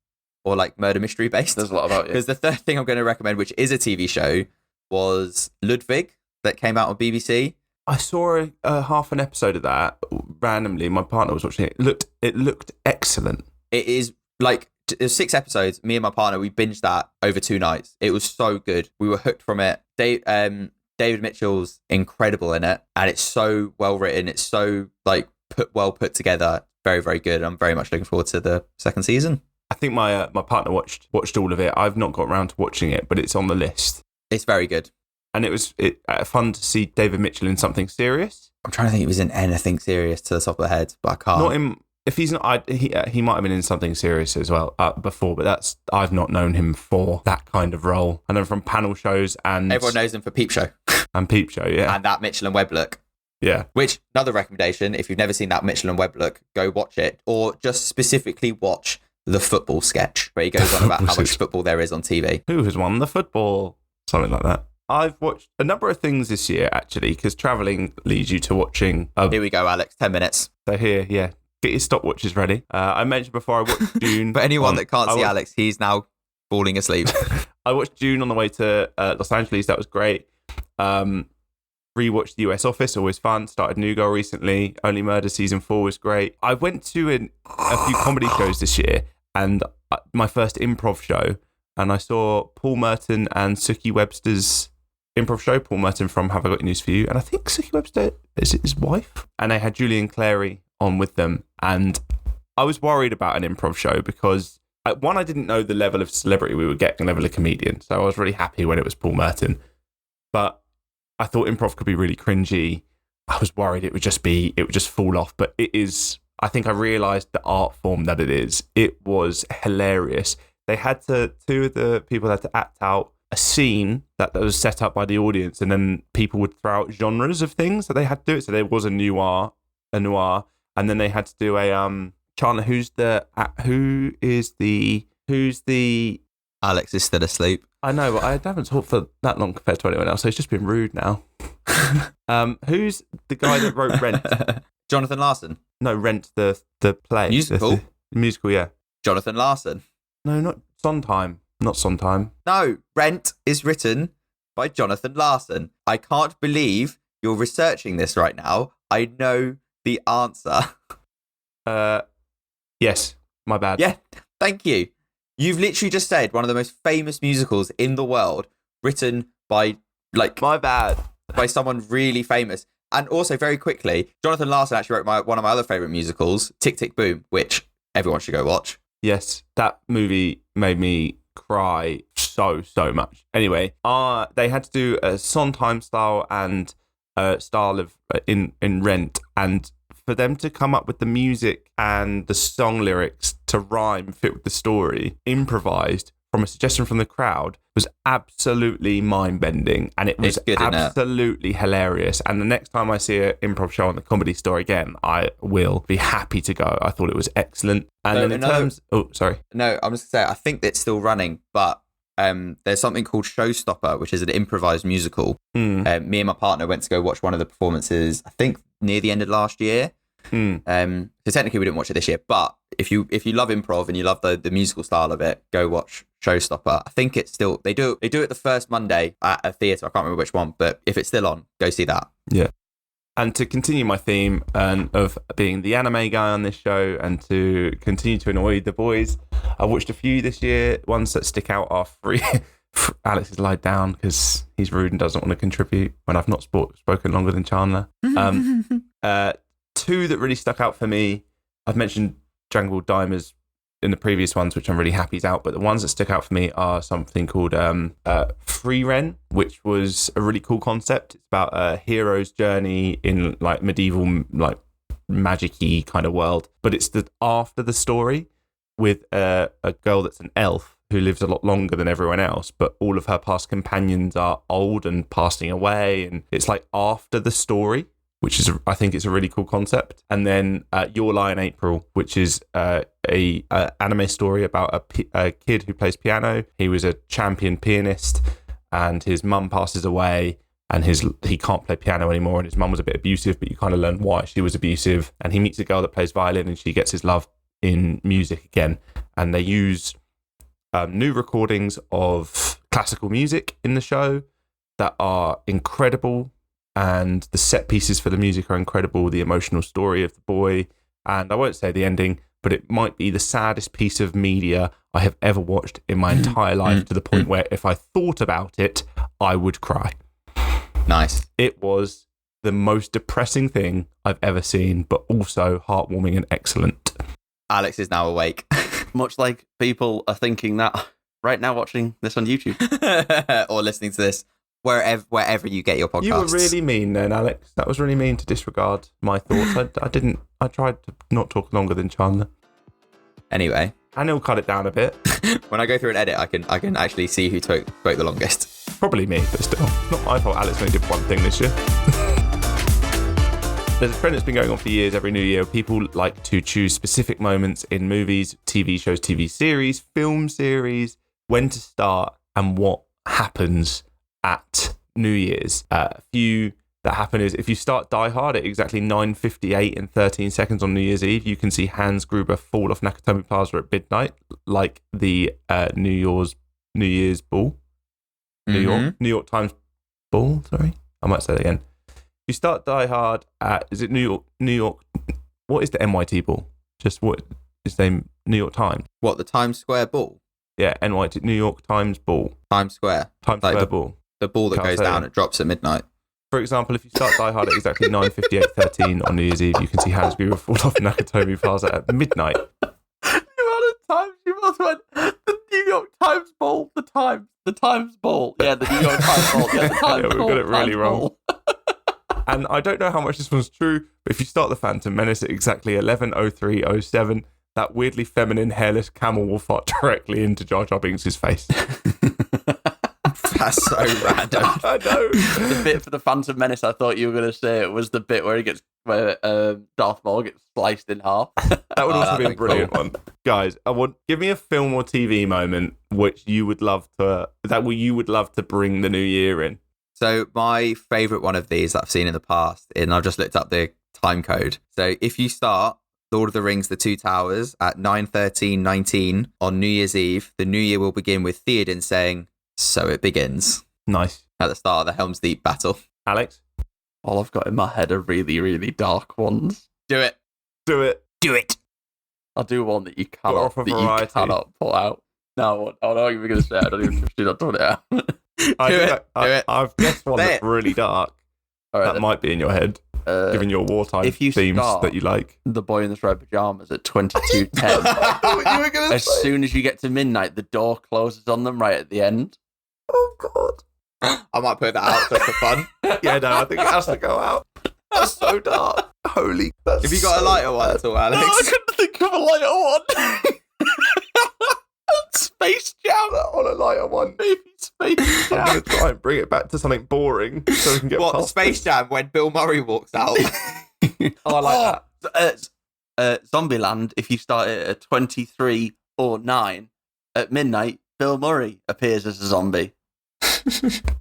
Speaker 2: Or like murder mystery based.
Speaker 1: There's a lot about you.
Speaker 2: Because the third thing I'm going to recommend, which is a TV show, was Ludwig that came out on BBC.
Speaker 3: I saw a half an episode of that randomly. My partner was watching it. It looked excellent.
Speaker 2: It is like there's 6 episodes. Me and my partner, we binged that over 2 nights. It was so good. We were hooked from it. David Mitchell's incredible in it, and it's so well written. It's so like put together. Very, very good. I'm very much looking forward to the second season.
Speaker 3: I think my partner watched all of it. I've not got around to watching it, but it's on the list.
Speaker 2: It's very good.
Speaker 3: And it was fun to see David Mitchell in something serious.
Speaker 2: I'm trying to think if he was in anything serious to the top of the head, but I can't.
Speaker 3: Not in. If he's not, he might have been in something serious as well before. But I've not known him for that kind of role. I know him from panel shows and
Speaker 2: everyone knows him for Peep Show
Speaker 3: and Peep Show, yeah,
Speaker 2: and that Mitchell and Webb look.
Speaker 3: Yeah.
Speaker 2: Which, another recommendation, if you've never seen that Mitchell and Webb look, go watch it, or just specifically watch the football sketch where he goes on about how much football there is on TV.
Speaker 3: Who has won the football? Something like that. I've watched a number of things this year, actually, because travelling leads you to watching.
Speaker 2: Here we go, Alex. 10 minutes.
Speaker 3: So here, yeah. Get your stopwatches ready. I mentioned before I watched Dune.
Speaker 2: For anyone that can't see Alex, he's now falling asleep.
Speaker 3: I watched Dune on the way to Los Angeles. That was great. Rewatched The US Office, always fun. Started New Girl recently. Only Murder season 4 was great. I went to a few comedy shows this year, and my first improv show, and I saw Paul Merton and Suki Webster's improv show. Paul Merton from Have I Got News For You, and I think Suki Webster is his wife, and they had Julian Clary on with them, and I was worried about an improv show because one, I didn't know the level of celebrity we were getting, level of comedian, so I was really happy when it was Paul Merton, but I thought improv could be really cringy. I was worried it would just fall off, but it is. I think I realised the art form that it is. It was hilarious. They had to, 2 of the people had to act out a scene that was set up by the audience, and then people would throw out genres of things that they had to do it. So there was a noir, and then they had to do a Chandler. Who's the
Speaker 2: Alex is still asleep.
Speaker 3: I know, but I haven't talked for that long compared to anyone else, so it's just been rude now. Who's the guy that wrote Rent?
Speaker 2: Jonathan Larson.
Speaker 3: No, Rent, the play.
Speaker 2: Musical?
Speaker 3: The musical, yeah.
Speaker 2: Jonathan Larson.
Speaker 3: No, not Sondheim. Not Sondheim.
Speaker 2: No, Rent is written by Jonathan Larson. I can't believe you're researching this right now. I know the answer.
Speaker 3: Yes, my bad.
Speaker 2: Yeah, thank you. You've literally just said one of the most famous musicals in the world, written by, like...
Speaker 3: My bad.
Speaker 2: By someone really famous. And also, very quickly, Jonathan Larson actually wrote one of my other favourite musicals, Tick, Tick, Boom, which everyone should go watch.
Speaker 3: Yes, that movie made me cry so much. Anyway, they had to do a Sondheim style and style of in Rent, and for them to come up with the music and the song lyrics to rhyme, fit with the story, improvised from a suggestion from the crowd, was absolutely mind-bending, and it was absolutely hilarious. And the next time I see an improv show on the Comedy Store again, I will be happy to go. I thought it was excellent. And then in terms... Oh, sorry.
Speaker 2: No, I'm just going to say, I think it's still running, but there's something called Showstopper, which is an improvised musical. Me and my partner went to go watch one of the performances, I think near the end of last year. So technically we didn't watch it this year, but if you love improv and you love the musical style of it, go watch Showstopper. I think it's still, they do it the first Monday at a theatre. I can't remember which one, but if it's still on, go see that.
Speaker 3: Yeah. And to continue my theme of being the anime guy on this show and to continue to annoy the boys, I watched a few this year. Ones that stick out are Free. Alex has lied down because he's rude and doesn't want to contribute when I've not spoken longer than Chandler. Two that really stuck out for me, I've mentioned Jungle Dimers in the previous ones, which I'm really happy is out, but the ones that stick out for me are something called Free Ren, which was a really cool concept. It's about a hero's journey in like medieval, like magic-y kind of world, but it's after the story with a girl that's an elf who lives a lot longer than everyone else, but all of her past companions are old and passing away, and it's like after the story, which is, I think it's a really cool concept. And then Your Lie in April, which is a anime story about a kid who plays piano. He was a champion pianist and his mum passes away and he can't play piano anymore, and his mum was a bit abusive, but you kind of learn why she was abusive. And he meets a girl that plays violin and she gets his love in music again. And they use new recordings of classical music in the show that are incredible. And the set pieces for the music are incredible. The emotional story of the boy, and I won't say the ending, but it might be the saddest piece of media I have ever watched in my entire life, to the point where if I thought about it, I would cry.
Speaker 2: Nice.
Speaker 3: It was the most depressing thing I've ever seen, but also heartwarming and excellent.
Speaker 2: Alex is now awake.
Speaker 1: Much like people are thinking that right now watching this on YouTube.
Speaker 2: Or listening to this wherever you get your podcasts.
Speaker 3: You were really mean then, Alex. That was really mean to disregard my thoughts. I tried to not talk longer than Chandler.
Speaker 2: Anyway.
Speaker 3: And he'll cut it down a bit.
Speaker 2: When I go through an edit, I can actually see who spoke the longest.
Speaker 3: Probably me, but still. Not my fault Alex only did one thing this year. There's a trend that's been going on for years. Every new year, people like to choose specific moments in movies, TV shows, TV series, film series, when to start and what happens at New Year's. A few that happen is if you start Die Hard at exactly 9:58 and 13 seconds on New Year's Eve, you can see Hans Gruber fall off Nakatomi Plaza at midnight, like the New Year's Ball. New York Times Ball, sorry. I might say that again. If you start Die Hard at, is it New York, what is the NYT Ball? Just what is the name? New York Times.
Speaker 2: What, the Times Square Ball?
Speaker 3: Yeah, NYT, New York Times Ball.
Speaker 2: Times Square.
Speaker 3: Times
Speaker 2: like
Speaker 3: Square Ball.
Speaker 2: The ball that goes down, it drops at midnight.
Speaker 3: For example, if you start Die Hard at exactly 9:58:13 on New Year's Eve, you can see Hans Gruber fall off Nakatomi Plaza at midnight.
Speaker 1: The amount of times you must went, the New York Times Ball, the Times Ball. Yeah, the New York Times Ball. Yeah, the Times
Speaker 3: Yeah,
Speaker 1: Ball.
Speaker 3: we've got it really
Speaker 1: Times
Speaker 3: wrong.
Speaker 1: Ball.
Speaker 3: And I don't know how much this one's true, but if you start The Phantom Menace at exactly 11:03:07, that weirdly feminine hairless camel will fart directly into Jar Jar Binks' face.
Speaker 2: That's so random.
Speaker 3: I know.
Speaker 1: The bit for the Phantom Menace I thought you were going to say it was the bit where Darth Maul gets sliced in half.
Speaker 3: That would also be a
Speaker 2: that'd be
Speaker 3: brilliant one. Guys, give me a film or TV moment which you would love to bring the new year in.
Speaker 2: So my favourite one of these that I've seen in the past, and I've just looked up the time code. So if you start Lord of the Rings, The Two Towers at 9:13:19 on New Year's Eve, the new year will begin with Theoden saying, "So it begins."
Speaker 3: Nice.
Speaker 2: At the start of the Helm's Deep battle.
Speaker 3: Alex?
Speaker 1: All I've got in my head are really, really dark ones.
Speaker 2: Do it.
Speaker 3: Do it.
Speaker 2: Do it.
Speaker 1: I'll do one that you
Speaker 3: off a variety.
Speaker 1: cannot pull out. No, I know what you were going to say. I don't even know if you're not doing it out.
Speaker 2: Do it.
Speaker 3: I've guessed one
Speaker 2: Say
Speaker 3: that's
Speaker 2: it.
Speaker 3: really dark.
Speaker 1: All right,
Speaker 3: That
Speaker 1: then.
Speaker 3: might be in your head, given your wartime
Speaker 1: if you
Speaker 3: themes
Speaker 1: start-
Speaker 3: that you like.
Speaker 1: The Boy in the Striped Pajamas at 22:10.
Speaker 2: You were gonna
Speaker 1: As soon as you get to midnight, the door closes on them right at the end.
Speaker 2: Oh God. I might put that out just for fun.
Speaker 3: Yeah, no, I think it has to go out. That's so dark. Holy.
Speaker 2: Have you got a lighter one at all, Alex?
Speaker 1: No, I couldn't think of a lighter one. Space Jam.
Speaker 3: On a lighter one.
Speaker 1: Maybe Space
Speaker 3: I'm
Speaker 1: Jam.
Speaker 3: going to try and bring it back to something boring so we can get
Speaker 2: What,
Speaker 3: past
Speaker 2: Space Jam when Bill Murray walks out?
Speaker 3: Oh, I like that.
Speaker 1: Zombieland, if you start it at 23 or 9 at midnight, Bill Murray appears as a zombie.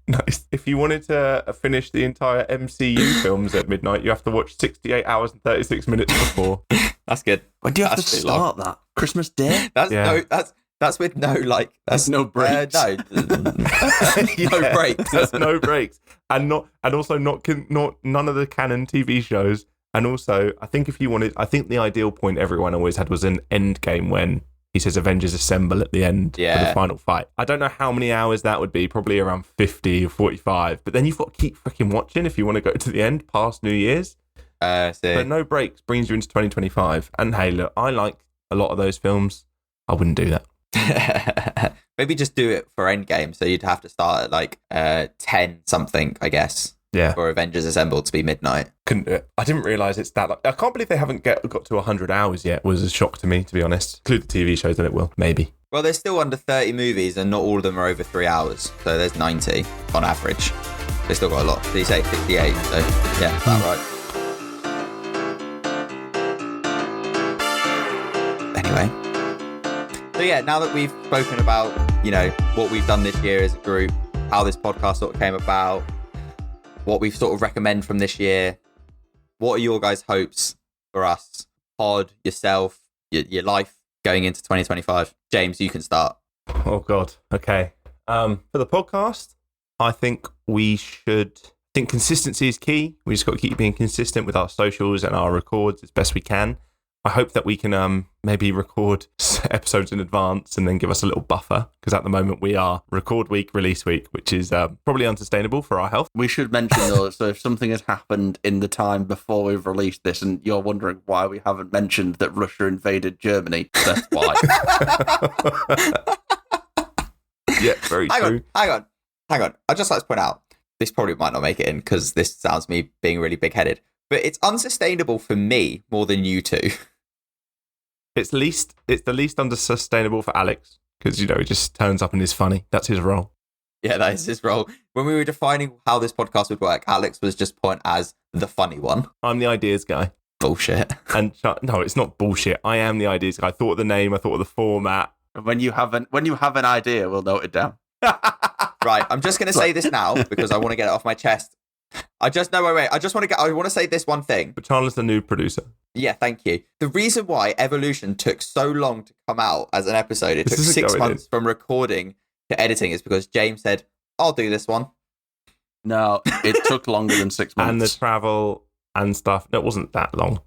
Speaker 3: Nice. If you wanted to finish the entire MCU films at midnight, you have to watch 68 hours and 36 minutes before.
Speaker 2: That's good.
Speaker 1: When do you have
Speaker 2: That's
Speaker 1: to
Speaker 2: too long.
Speaker 1: start that? Christmas Day?
Speaker 2: That's with no like. That's
Speaker 1: no breaks.
Speaker 2: No, no breaks.
Speaker 3: That's no breaks, and also not none of the canon TV shows. And also, I think the ideal point everyone always had was an end game when he says Avengers Assemble at the end for the final fight. I don't know how many hours that would be, probably around 50 or 45. But then you've got to keep freaking watching if you want to go to the end past New Year's. But no breaks brings you into 2025. And hey, look, I like a lot of those films. I wouldn't do that.
Speaker 2: Maybe just do it for Endgame, so you'd have to start at like 10 something, I guess.
Speaker 3: Yeah.
Speaker 2: For Avengers Assemble to be midnight.
Speaker 3: Couldn't do it. I didn't realise it's that. I can't believe they haven't got to 100 hours yet. It was a shock to me, to be honest. Include the TV shows, then it will. Maybe.
Speaker 2: Well, there's still under 30 movies, and not all of them are over 3 hours. So there's 90 on average. They still got a lot. So you say 58. So yeah, about right. Anyway. So yeah, now that we've spoken about, what we've done this year as a group, how this podcast sort of came about, what we sort of recommend from this year. What are your guys' hopes for us? Pod, yourself, your life going into 2025? James, you can start.
Speaker 3: Oh, God. Okay. For the podcast, I think consistency is key. We just got to keep being consistent with our socials and our records as best we can. I hope that we can maybe record episodes in advance and then give us a little buffer, because at the moment we are record week, release week, which is probably unsustainable for our health.
Speaker 1: We should mention though, so if something has happened in the time before we've released this and you're wondering why we haven't mentioned that Russia invaded Germany, that's why.
Speaker 3: Yeah, very true.
Speaker 2: Hang on. I'd just like to point out, this probably might not make it in because this sounds me being really big-headed, but it's unsustainable for me more than you two.
Speaker 3: It's the least unsustainable for Alex, because, he just turns up and is funny. That's his role.
Speaker 2: Yeah, that is his role. When we were defining how this podcast would work, Alex was just point as the funny one.
Speaker 3: I'm the ideas guy.
Speaker 2: Bullshit.
Speaker 3: And no, it's not bullshit. I am the ideas guy. I thought of the name. I thought of the format.
Speaker 1: When you have an idea, we'll note it down.
Speaker 2: Right, I'm just going to say this now because I want to get it off my chest. I want to say this one thing.
Speaker 3: But Chandler's the new producer.
Speaker 2: Yeah, thank you. The reason why Evolution took so long to come out as an episode, it took 6 months from recording to editing, is because James said, I'll do this one.
Speaker 1: No, it took longer than 6 months.
Speaker 3: And the travel and stuff. No, it wasn't that long.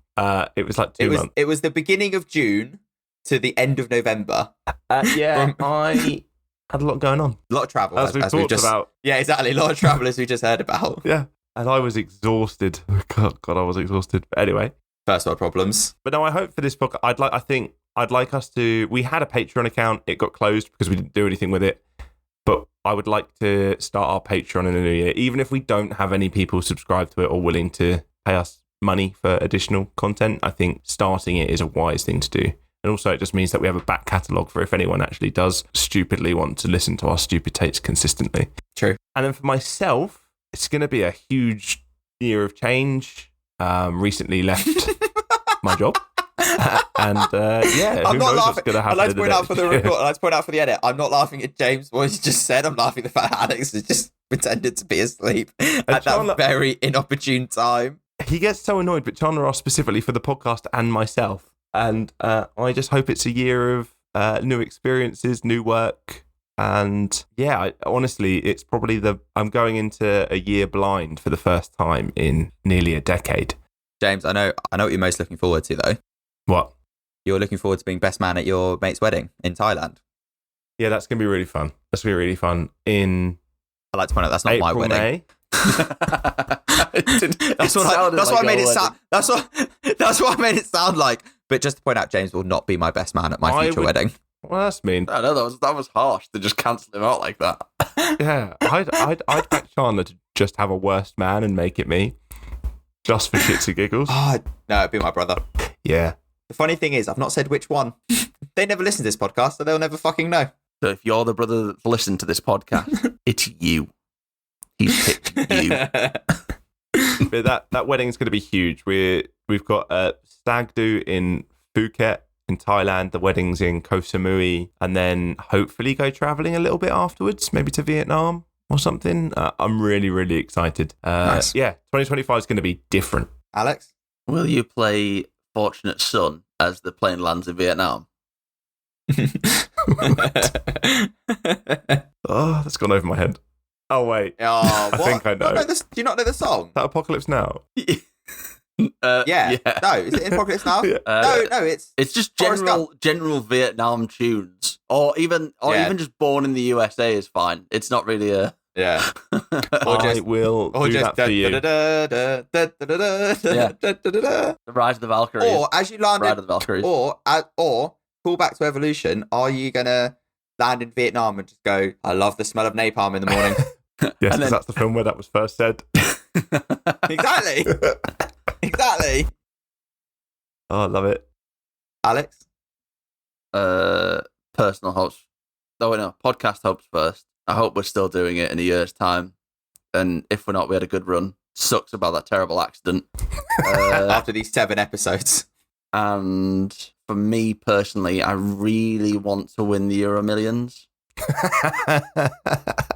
Speaker 3: It was like 2 months.
Speaker 2: It was the beginning of June to the end of November.
Speaker 3: Yeah, I had a lot going on.
Speaker 2: A lot of travel.
Speaker 3: As we've talked about.
Speaker 2: Yeah, exactly. A lot of travel as we just heard about.
Speaker 3: Yeah. And I was exhausted. God, I was exhausted. But anyway.
Speaker 2: First world problems.
Speaker 3: But no, I hope for this podcast, I'd like us to, we had a Patreon account. It got closed because we didn't do anything with it. But I would like to start our Patreon in the new year, even if we don't have any people subscribed to it or willing to pay us money for additional content. I think starting it is a wise thing to do. And also it just means that we have a back catalogue for if anyone actually does stupidly want to listen to our stupid takes consistently.
Speaker 2: True.
Speaker 3: And then for myself, it's going to be a huge year of change. Recently left my job. And
Speaker 2: I'm not laughing. I'd like to point out for the record, I'd like to point out for the edit, I'm not laughing at James' what he just said. I'm laughing at the fact that Alex has just pretended to be asleep at Chandler, that very inopportune time.
Speaker 3: He gets so annoyed, but Chandler asked specifically for the podcast and myself. And I just hope it's a year of new experiences, new work. And yeah, honestly, it's probably I'm going into a year blind for the first time in nearly a decade.
Speaker 2: James, I know what you're most looking forward to, though.
Speaker 3: What?
Speaker 2: You're looking forward to being best man at your mate's wedding in Thailand.
Speaker 3: Yeah, that's going to be really fun. That's going to be really fun.
Speaker 2: I'd like to point out that's not
Speaker 3: April,
Speaker 2: my wedding.
Speaker 3: May.
Speaker 2: That's what I made it sound. That's what I made it sound like. But just to point out, James will not be my best man at my future wedding.
Speaker 3: Well, that's mean.
Speaker 1: I know that was harsh to just cancel him out like that.
Speaker 3: Yeah, I'd back Chandler to just have a worst man and make it me, just for shits and giggles.
Speaker 2: Oh, no, it'd be my brother.
Speaker 3: Yeah.
Speaker 2: The funny thing is, I've not said which one. They never listen to this podcast, so they'll never fucking know.
Speaker 1: So if you're the brother that's listened to this podcast, it's you. He's picked you.
Speaker 3: But that wedding's going to be huge. We've got a stag do in Phuket in Thailand, the wedding's in Koh Samui, and then hopefully go traveling a little bit afterwards, maybe to Vietnam or something. I'm really, really excited.
Speaker 2: Nice.
Speaker 3: Yeah, 2025 is going to be different.
Speaker 2: Alex?
Speaker 1: Will you play Fortunate Son as the plane lands in Vietnam?
Speaker 3: Oh, that's gone over my head. Oh, wait.
Speaker 2: Oh,
Speaker 3: I think I know.
Speaker 2: Do you not know the song?
Speaker 3: Is that Apocalypse Now?
Speaker 2: Yeah. No, is it in Apocalypse Now?
Speaker 3: Yeah.
Speaker 2: No,
Speaker 1: it's just
Speaker 2: Forrest
Speaker 1: general Vietnam tunes, or even just Born in the USA is fine. It's not really a
Speaker 2: yeah.
Speaker 3: I will do that for you.
Speaker 1: The Rise of the Valkyries.
Speaker 2: Or as you land
Speaker 1: Ride of the Valkyries.
Speaker 2: or call back to Evolution. Are you gonna land in Vietnam and just go, I love the smell of napalm in the morning?
Speaker 3: Yes, because that's the film where that was first said.
Speaker 2: Exactly. Exactly.
Speaker 3: Oh, I love it.
Speaker 2: Alex?
Speaker 1: Personal hopes. Oh, wait, no. Podcast hopes first. I hope we're still doing it in a year's time. And if we're not, we had a good run. Sucks about that terrible accident.
Speaker 2: After these 7 episodes.
Speaker 1: And for me personally, I really want to win the Euro Millions.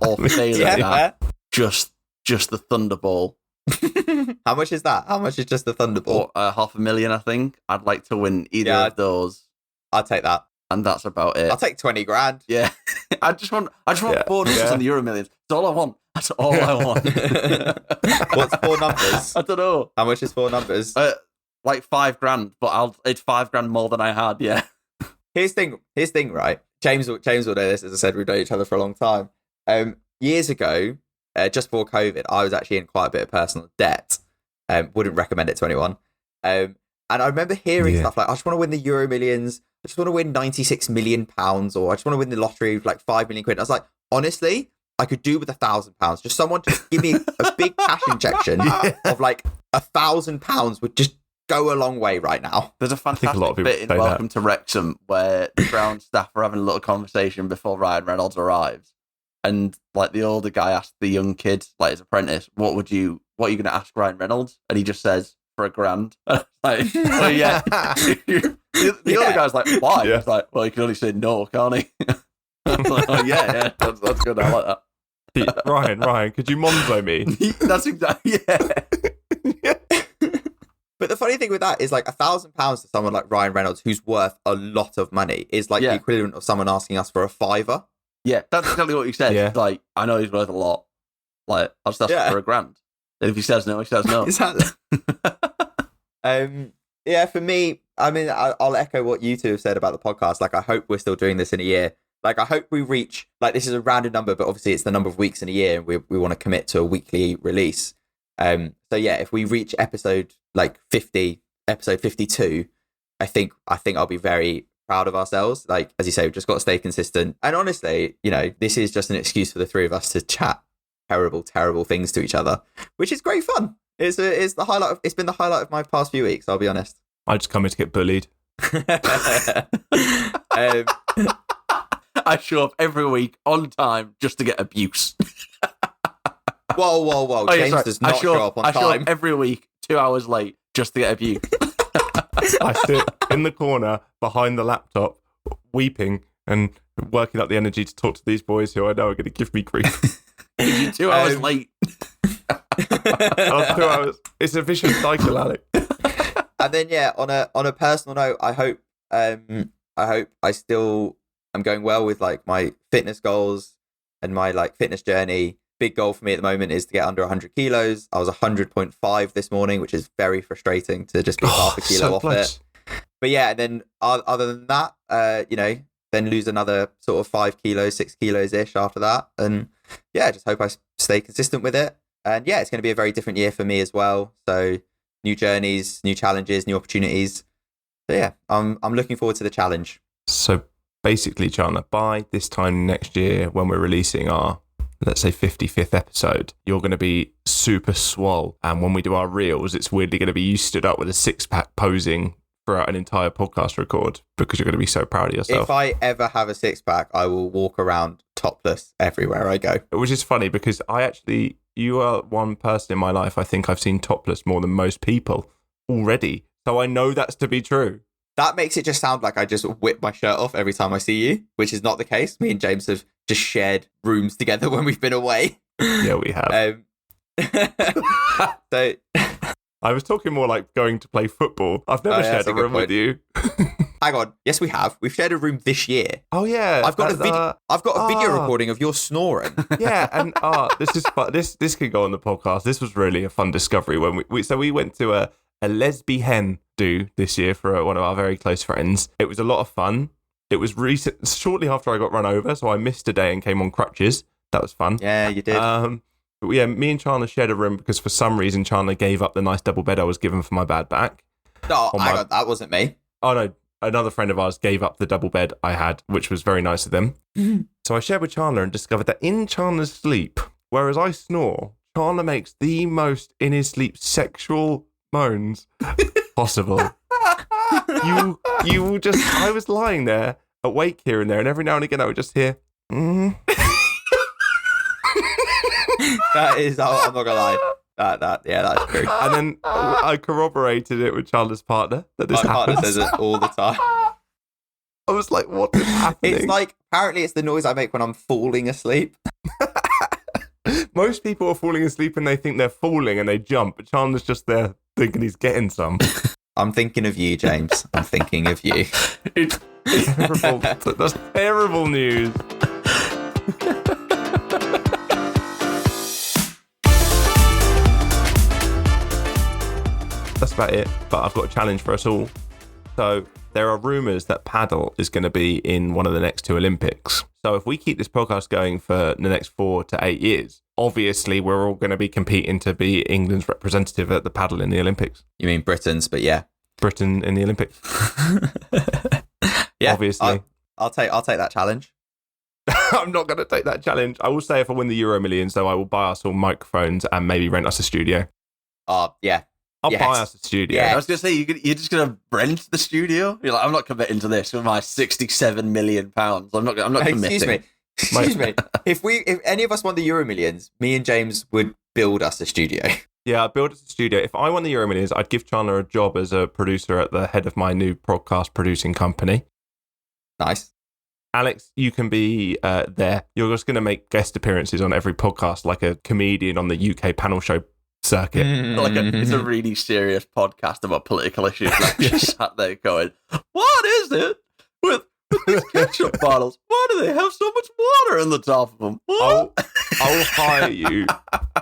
Speaker 1: Or failing that, just the Thunderball.
Speaker 2: How much is that? How much is just the Thunderball?
Speaker 1: Or $500,000, I think. I'd like to win either of those.
Speaker 2: I'll take that.
Speaker 1: And that's about it.
Speaker 2: I'll take 20 grand.
Speaker 1: Yeah. I just want 4 numbers on the Euro Millions. That's all I want. That's all I want.
Speaker 2: What's 4 numbers?
Speaker 1: I don't know.
Speaker 2: How much is 4 numbers?
Speaker 1: Like $5,000, but it's $5,000 more than I had. Yeah.
Speaker 2: Here's thing, right? James will know this. As I said, we've known each other for a long time. Years ago, just before COVID, I was actually in quite a bit of personal debt. Wouldn't recommend it to anyone. And I remember hearing stuff like, I just want to win the Euro Millions. I just want to win £96 million, or I just want to win the lottery of like 5 million quid. I was like, honestly, I could do with £1,000. Just someone to give me a big cash injection of like £1,000 would just go a long way right now.
Speaker 1: There's a fantastic bit in Welcome to Wrexham where the ground staff are having a little conversation before Ryan Reynolds arrives. And like the older guy asked the young kid, like his apprentice, what are you going to ask Ryan Reynolds? And he just says, for $1,000. Like, oh yeah. The other guy's like, why?
Speaker 3: Yeah.
Speaker 1: He's like, well, he can only say no, can't he? I'm like, oh yeah, that's good. I like that.
Speaker 3: Ryan, could you Monzo me?
Speaker 1: That's exactly, yeah.
Speaker 2: But the funny thing with that is like £1,000 to someone like Ryan Reynolds, who's worth a lot of money, is like the equivalent of someone asking us for a £5.
Speaker 1: Yeah, that's exactly what he said.
Speaker 3: Yeah.
Speaker 1: Like, I know he's worth a lot. Like, I'll just ask for $1,000. And if he says no, he says no.
Speaker 2: Exactly. Yeah, for me, I mean, I'll echo what you two have said about the podcast. Like, I hope we're still doing this in a year. Like, I hope we reach, like, this is a rounded number, but obviously it's the number of weeks in a year, and we want to commit to a weekly release. So yeah, if we reach episode 52, I think I'll be very proud of ourselves. Like, as you say, we've just got to stay consistent. And honestly, you know, this is just an excuse for the 3 of us to chat terrible things to each other, which is great fun. It's the highlight. It's been the highlight of my past few weeks, I'll be honest.
Speaker 3: I just come here to get bullied.
Speaker 1: I show up every week on time just to get abuse.
Speaker 2: Whoa. James does not show up on time.
Speaker 1: I show up every week 2 hours late just to get abuse.
Speaker 3: I sit in the corner behind the laptop, weeping and working up the energy to talk to these boys who I know are going to give me grief.
Speaker 1: You're 2 hours late.
Speaker 3: 2 hours. It's a vicious cycle, Alec.
Speaker 2: And then on a personal note, I hope I still am going well with like my fitness goals and my like fitness journey. Big goal for me at the moment is to get under 100 kilos. I was 100.5 this morning, which is very frustrating to just be half a kilo off it. But yeah, and then other than that, then lose another sort of 5 kilos, 6 kilos ish after that. And yeah, just hope I stay consistent with it. And yeah, it's going to be a very different year for me as well. So new journeys, new challenges, new opportunities. So yeah, I'm looking forward to the challenge.
Speaker 3: So basically, Chandler, by this time next year, when we're releasing our, let's say, 55th episode, you're going to be super swole. And when we do our reels, it's weirdly going to be you stood up with a 6-pack posing throughout an entire podcast record because you're going to be so proud of yourself.
Speaker 2: If I ever have a 6-pack, I will walk around topless everywhere I go.
Speaker 3: Which is funny because you are one person in my life I think I've seen topless more than most people already. So I know that's to be true.
Speaker 2: That makes it just sound like I just whip my shirt off every time I see you, which is not the case. Me and James have just shared rooms together when we've been away.
Speaker 3: Yeah, we have.
Speaker 2: So
Speaker 3: I was talking more like going to play football. I've never shared a room with you.
Speaker 2: Hang on. Yes, we have. We've shared a room this year.
Speaker 3: Oh yeah.
Speaker 2: I've got a video. I've got a video recording of your snoring.
Speaker 3: Yeah, and this is fun. This could go on the podcast. This was really a fun discovery when we went to a lesbian hen do this year for one of our very close friends. It was a lot of fun. It was shortly after I got run over, so I missed a day and came on crutches. That was fun.
Speaker 2: Yeah, you did.
Speaker 3: But yeah, me and Chandler shared a room because for some reason Chandler gave up the nice double bed I was given for my bad back.
Speaker 2: No, that wasn't me.
Speaker 3: Oh no, another friend of ours gave up the double bed I had, which was very nice of them. So I shared with Chandler and discovered that in Chandler's sleep, whereas I snore, Chandler makes the most in his sleep sexual moans possible. You just, I was lying there awake here and there, and every now and again I would just hear.
Speaker 2: That is, I'm not gonna lie. That's true.
Speaker 3: And then I corroborated it with Chandler's partner that this
Speaker 2: My partner
Speaker 3: happens.
Speaker 2: says it all the time.
Speaker 3: I was like, what is happening?
Speaker 2: It's like, apparently it's the noise I make when I'm falling asleep.
Speaker 3: Most people are falling asleep and they think they're falling and they jump, but Chandler's just there thinking he's getting some.
Speaker 2: I'm thinking of you, James. I'm thinking of you.
Speaker 3: It's terrible. That's terrible news. That's about it, but I've got a challenge for us all. So there are rumours that paddle is going to be in one of the next 2 Olympics. So if we keep this podcast going for the next 4 to 8 years, obviously we're all going to be competing to be England's representative at the paddle in the Olympics.
Speaker 2: You mean Britain's, but yeah.
Speaker 3: Britain in the Olympics.
Speaker 2: Yeah,
Speaker 3: obviously.
Speaker 2: I'll take that challenge.
Speaker 3: I'm not going to take that challenge. I will say if I win the Euro Millions, though, I will buy us all microphones and maybe rent us a studio.
Speaker 2: Yeah.
Speaker 3: I'll buy us a studio.
Speaker 1: Yeah, I was going to say, you're just going to rent the studio? You're like, I'm not committing to this with my £67 million. I'm not committing.
Speaker 2: Excuse me. If any of us won the Euro Millions, me and James would build us a studio.
Speaker 3: Yeah, I'd build us a studio. If I won the Euro Millions, I'd give Chandler a job as a producer at the head of my new podcast producing company.
Speaker 2: Nice.
Speaker 3: Alex, you can be there. You're just going to make guest appearances on every podcast like a comedian on the UK panel show circuit.
Speaker 1: It's a really serious podcast about political issues. Like, just sat there going, what is it with these ketchup bottles? Why do they have so much water in the top of them?
Speaker 3: I'll hire you.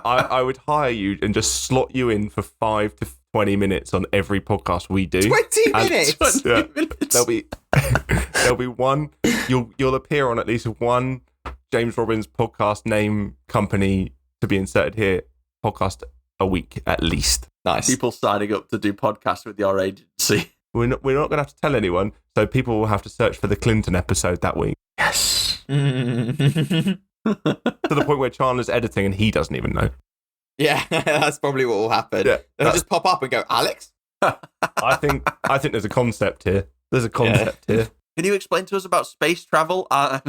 Speaker 3: I would hire you and just slot you in for 5 to 20 minutes on every podcast we do.
Speaker 2: 20 minutes?
Speaker 1: 20 minutes.
Speaker 3: There'll be one. You'll appear on at least one James Robbins podcast name company to be inserted here. Podcast a week at least.
Speaker 2: Nice.
Speaker 1: People signing up to do podcasts with your agency.
Speaker 3: We're not going to have to tell anyone, so people will have to search for the Clinton episode that week.
Speaker 1: Yes.
Speaker 3: To the point where Chandler's editing and he doesn't even know.
Speaker 2: Yeah, that's probably what will happen. Yeah, they'll just pop up and go, Alex?
Speaker 3: I think there's a concept here. There's a concept here.
Speaker 1: Can you explain to us about space travel? I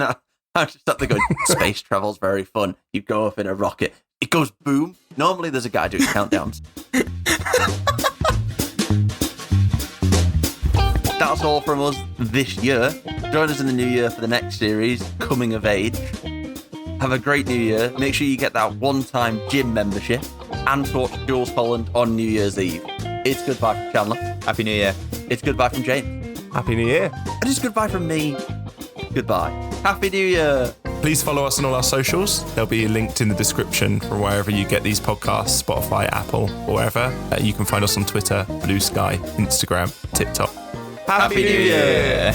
Speaker 1: just sat there going, space travel's very fun. You go up in a rocket. It goes boom. Normally there's a guy doing countdowns. That's all from us this year. Join us in the new year for the next series, Coming of Age. Have a great new year. Make sure you get that one-time gym membership and watch Jules Holland on New Year's Eve. It's goodbye from Chandler.
Speaker 2: Happy New Year.
Speaker 1: It's goodbye from James.
Speaker 3: Happy New Year.
Speaker 1: And it's goodbye from me. Goodbye. Happy New Year.
Speaker 3: Please follow us on all our socials. They'll be linked in the description for wherever you get these podcasts, Spotify, Apple, or wherever. You can find us on Twitter, Blue Sky, Instagram, TikTok.
Speaker 2: Happy New Year.